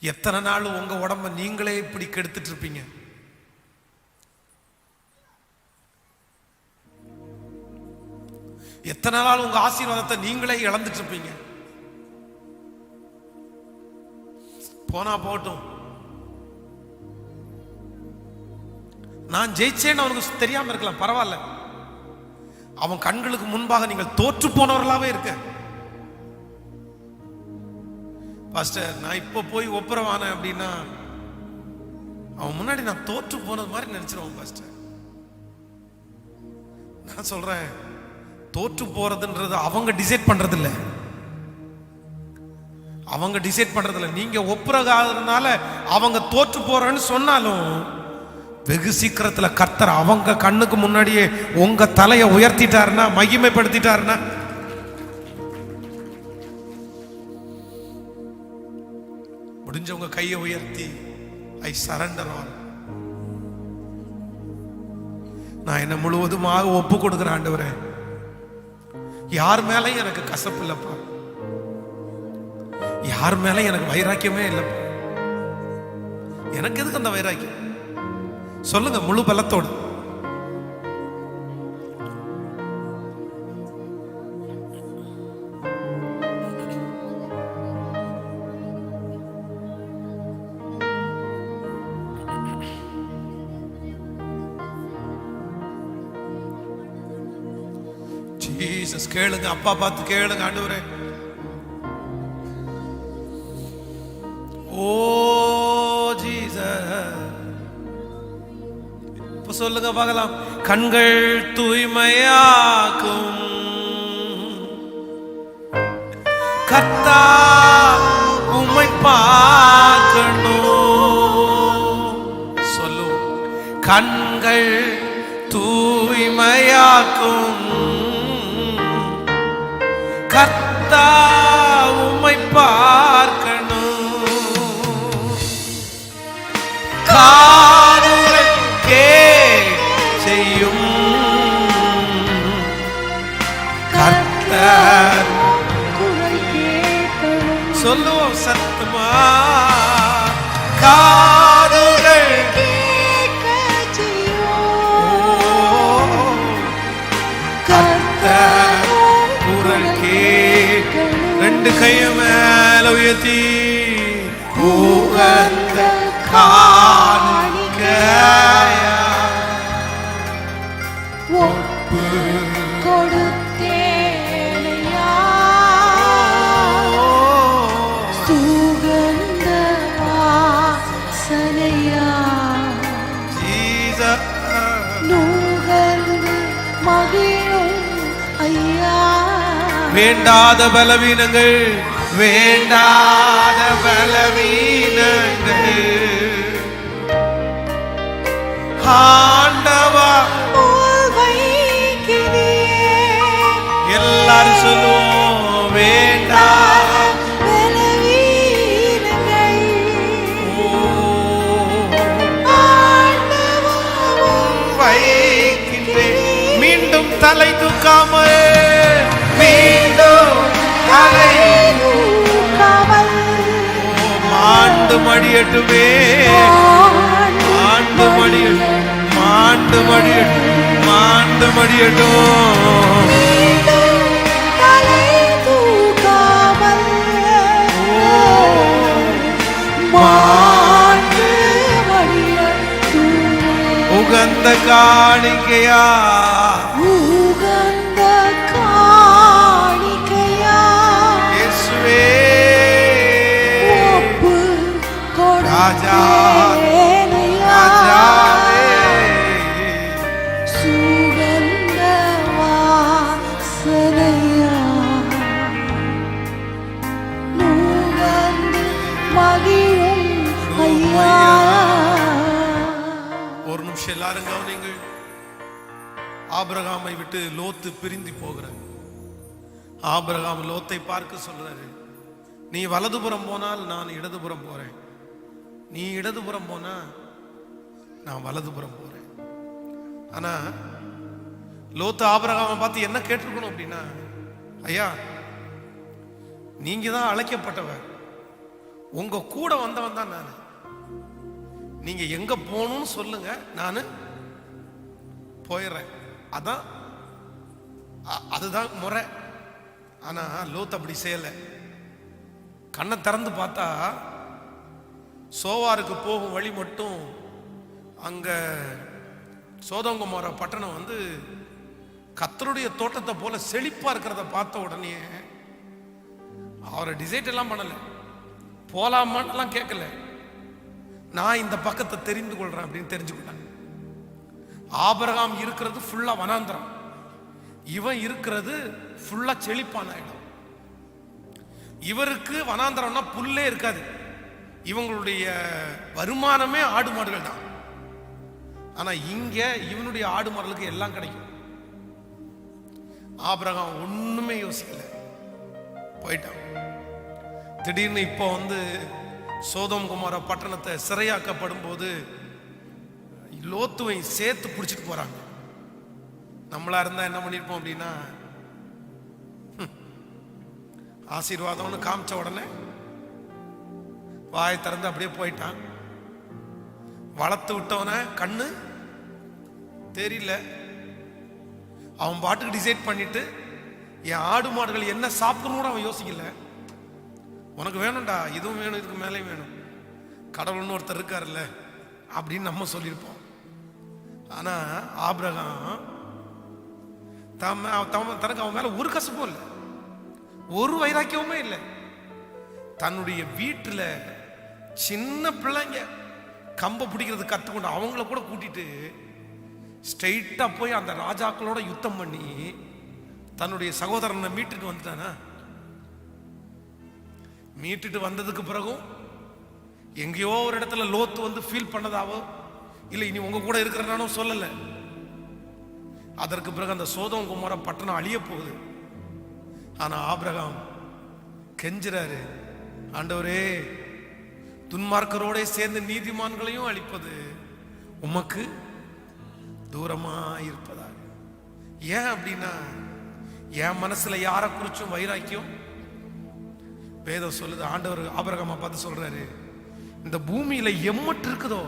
[SPEAKER 1] எத்தனை நாள் உங்க உடம்ப நீங்களே இப்படி கெடுத்துட்டு இருப்பீங்க? எத்தனை நாள் உங்க ஆசீர்வாதத்தை நீங்களே இழந்துட்டு இருப்பீங்க? போனா போட்டும், நான் ஜெயிச்சேன்னு அவனுக்கு தெரியாம இருக்கலாம், பரவாயில்ல. அவன் கண்களுக்கு முன்பாக நீங்கள் தோற்று போனவர்களாவே இருக்க. பாஸ்டர், நான் இப்ப போய் ஒப்புரவான அப்படின்னா அவன் முன்னாடி நான் தோற்று போனது மாதிரி நினைச்சிருவான் பாஸ்டர். நான் சொல்றேன், தோற்று போறதுன்றது அவங்க டிசைட் பண்றது இல்ல, அவங்க டிசைட் பண்றது இல்ல. நீங்க ஒப்புரகாதனால அவங்க தோற்று போறேன்னு சொன்னாலும் வெகு சீக்கிரத்துல கர்த்தர் அவங்க கண்ணுக்கு முன்னாடியே உங்க தலையை உயர்த்திட்டாருன்னா, மகிமைப்படுத்திட்டாருன்னா, முடிஞ்சவங்க கையை உயர்த்தி ஐ சரண்டர் ஆல், நான் என்ன முழுவதுமாக ஒப்பு கொடுக்கிறேன் ஆண்டவரே. யார் மேலையும் எனக்கு கசப்பு இல்லப்பா, யார் மேலையும் எனக்கு வைராக்கியமே இல்லப்பா. எனக்கு எதுக்கு அந்த வைராக்கியம்? சொல்லுங்க முழு பலத்தோடு. ஜீசஸ், கேளுங்க, அப்பா பார்த்து கேளுங்க ஆண்டவரே. ஓ ஜீசஸ், இப்ப சொல்லுங்க பார்க்கலாம். கண்கள் தூய்மையாக்கும் கர்த்தா உம்மை பார்க்கணும். சொல்லும், கண்கள் தூய்மையாக்கும் கர்த்தா உம்மை பார்க்கணும். காதுகள் செய்யும் கர்த்தர். சொல்லுவோம் சத்தமா, செய்யுமா? காதுகள்
[SPEAKER 2] கேட்க செய்யும். கர்த்தர்
[SPEAKER 1] குரல் கேட்க. ரெண்டு கைய மேல உயர்த்தி உகந்த காணிக்கையா
[SPEAKER 2] ஒப்பு கொடுத்தேனையா. சுகந்த வாசனையா
[SPEAKER 1] Jesus.
[SPEAKER 2] நுகர்ந்து மகிழும் ஐயா.
[SPEAKER 1] வேண்டாத பலவீனங்கள், வேண்டாத பலவீனங்கள் ஆண்டவா
[SPEAKER 2] வைக்கிறேன்.
[SPEAKER 1] எல்லாரும் சொல்லுவோம். வேண்டாத
[SPEAKER 2] பலவீனங்கள் ஆண்டவா
[SPEAKER 1] வைக்கின்றேன். மீண்டும் தலை தூக்காமல், மீண்டும் தலை
[SPEAKER 2] தூக்காமல்
[SPEAKER 1] மாண்டு மடியட்டுமே. மாண்டு மடியட்டும், மாண்டு மடியட்டும், மாண்டு மடியட்டும்.
[SPEAKER 2] தலை தூக்காமல் மாண்டு மடியட்டும்.
[SPEAKER 1] உகந்த காணிக்கையா
[SPEAKER 2] உகந்த காணிக்கையா
[SPEAKER 1] இயேசுவே.
[SPEAKER 2] ஒப்பு
[SPEAKER 1] ராஜா,
[SPEAKER 2] கொடுத்தேனையா.
[SPEAKER 1] ராஜாவே.
[SPEAKER 2] சுகந்த வாசனையா நுகர்ந்து மகிழும் ஐயா.
[SPEAKER 1] ஒரு நிமிஷம் எல்லாரும் கவனிங்கள். ஆபிரகாமை விட்டு லோத்து பிரிந்து போகிறார். ஆபிரகாம் லோத்தை பார்க்க சொல்றாரு, நீ வலதுபுறம் போனால் நான் இடதுபுறம் போறேன், நீ இடதுபுறம் போனா நான் வலதுபுறம் போறேன். ஆனா லோத்து ஆபிரகாமை பார்த்து என்ன கேட்டிருக்கணும் அப்படின்னா, ஐயா நீங்க தான் அழைக்கப்பட்டவர், உங்க கூட வந்தவன் தான் நான், நீங்க எங்க போகணும்னு சொல்லுங்க, நான் போயிடுறேன். அதான் அதுதான் முறை. ஆனா லோத் அப்படி செய்யல. கண்ணை திறந்து பார்த்தா சோவாருக்கு போகும் வழி மட்டும் அங்க சோதோம் கொமோரா பட்டணம் வந்து கர்த்தருடைய தோட்டத்தை போல செழிப்பா இருக்கிறத பார்த்த உடனே அவரை டிசைட் எல்லாம் பண்ணல, போலாமான்லாம் கேட்கல. நான் இந்த பக்கத்தை தெரிந்து கொள்றேன் அப்படின்னு தெரிஞ்சுக்கிட்டாங்க. ஆபிரகாம் இருக்கிறது ஃபுல்லா வனாந்தரம், இவன் இருக்கிறது ஃபுல்லா செழிப்பான இடம். இவருக்கு வனாந்தரம்னா புல்லே இருக்காது, இவங்களுடைய வருமானமே ஆடு மாடுகள் தான். ஆனா இங்க இவனுடைய ஆடு மாடுகளுக்கு எல்லாம் கிடைக்கும். ஆபிரகாம் ஒண்ணுமே யோசிக்கல, போயிட்டான். திடீர்னு இப்போ வந்து சோதோம் குமார பட்டணத்தை சிறையாக்கப்படும் போது லோத்துவை சேர்த்து பிடிச்சிட்டு போறாங்க. நம்மளா இருந்தா என்ன பண்ணிருப்போம் அப்படின்னா, ஆசீர்வாதம்னு காமிச்ச உடனே வாயை திறந்து அப்படியே போயிட்டான். வளர்த்து விட்டவன கண்ணு தெரியல, அவன் பாட்டுக்கு டிசைட் பண்ணிட்டு என் ஆடு மாடுகள் என்ன சாப்பிடணும்னு அவன் யோசிக்கல. உனக்கு வேணும்டா, இதுவும் வேணும், இதுக்கு மேலே வேணும், கடவுள்னு ஒருத்தர் இருக்காருல்ல அப்படின்னு நம்ம சொல்லியிருப்போம். ஆனா ஆபிரகாம் தனக்கு அவன் மேல ஒரு கசப்பும் இல்லை, ஒரு வைராக்கியமுமே இல்லை. தன்னுடைய வீட்டுல சின்ன பிள்ளைங்க கம்ப பிடிக்கிறது கத்துக்கொண்டு அவங்கள கூட கூட்டிட்டு ஸ்ட்ரெயிட்டா போய் அந்த ராஜாக்களோட யுத்தம் பண்ணி தன்னுடைய சகோதரனை மீட்டுட்டு வந்துட்டானா. மீட்டுட்டு வந்ததுக்கு பிறகும் எங்கேயோ ஒரு இடத்துல லோத்து வந்து ஃபீல் பண்ணதாவோ இல்லை இனி உங்க கூட இருக்கிறனானோ சொல்லல. அதற்கு பிறகு அந்த சோதோம் குமார பட்டணம் அழிய போகுது. ஆனா ஆபிரகாம் கெஞ்சுறாரு, ஆண்டவரே துன்மார்க்கரோட சேர்ந்து நீதிமான்களையும் அழிப்பது உமக்கு தூரமா இருப்பதாக. ஏன் அப்படின்னா, என் மனசுல யாரை குறிச்சும் வைராக்கியம், வேதம் சொல்லுது, ஆண்டவர் ஆபிரகாமை பார்த்து சொல்றாரு, இந்த பூமியில எம்மட்டு இருக்குதோ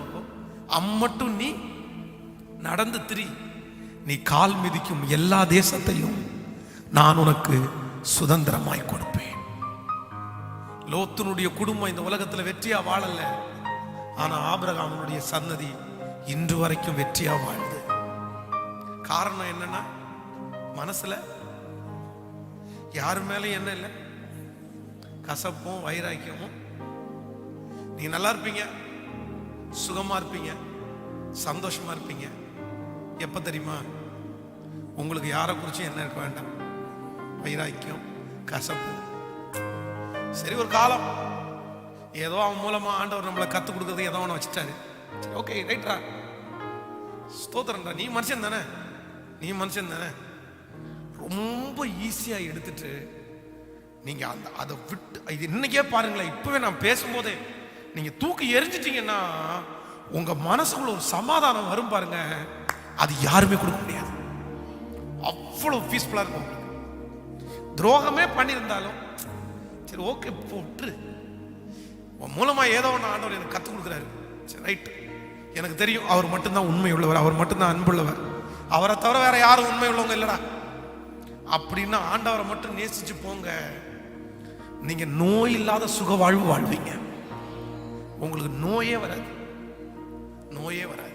[SPEAKER 1] அம்மட்டும் நீ நடந்து திரி, நீ கால் மிதிக்கும் எல்லா தேசத்தையும் நான் உனக்கு சுதந்திரமாய் கொடுப்பேன். லோத்தினுடைய குடும்பம் இந்த உலகத்துல வெற்றியா வாழல, ஆனா ஆபிரகாமுடைய சன்னதி இன்று வரைக்கும் வெற்றியா வாழுது. காரணம் என்னன்னா, மனசுல யாரு மேல என்ன இல்லை, கசப்பும் வைராக்கியமும். நீ நல்லா இருப்பீங்க, சுகமா இருப்பீங்க, சந்தோஷமா இருப்பீங்க. எப்ப தெரியுமா? உங்களுக்கு யாரை குறிச்சும் என்ன இருக்க வேண்டாம், வைராக்கியம், கசப்பு. சரி, ஒரு காலம் ஏதோ அவன் மூலமா ஆண்டவர் நம்மளை கத்து கொடுக்கறது ஏதோ ஒன்று வச்சுட்டாரு. சரி, ஓகே, ரைட்ரா, ஸ்தோத்திரம்டா, நீ மனுஷன் தானே, நீ மனுஷன் தானே. ரொம்ப ஈஸியா எடுத்துட்டு நீங்க அந்த அதை விட்டு, இது இன்னைக்கே பாருங்களேன், இப்பவே நான் பேசும்போதே நீங்க தூக்கி எரிஞ்சிட்டீங்கன்னா உங்க மனசுக்குள்ள ஒரு சமாதானம் வரும் பாருங்க, அது யாருமே கொடுக்க முடியாது. அவ்வளவு பீஸ்ஃபுல்லா இருக்கும். துரோகமே பண்ணியிருந்தாலும் சரி, ஓகே, போட்டு உன் மூலமா ஏதோ ஒன்று ஆண்டவர் எனக்கு கற்றுக் கொடுக்குறாரு. சரி, ரைட், எனக்கு தெரியும் அவர் மட்டும்தான் உண்மை உள்ளவர், அவர் மட்டும்தான் அன்புள்ளவர், அவரை தவிர வேற யாரும் உண்மை உள்ளவங்க இல்லடா அப்படின்னா ஆண்டவரை மட்டும் நேசிச்சு போங்க. நீங்க நோய் இல்லாத சுக வாழ்வு வாழ்வீங்க. உங்களுக்கு நோயே வராது, நோயே வராது.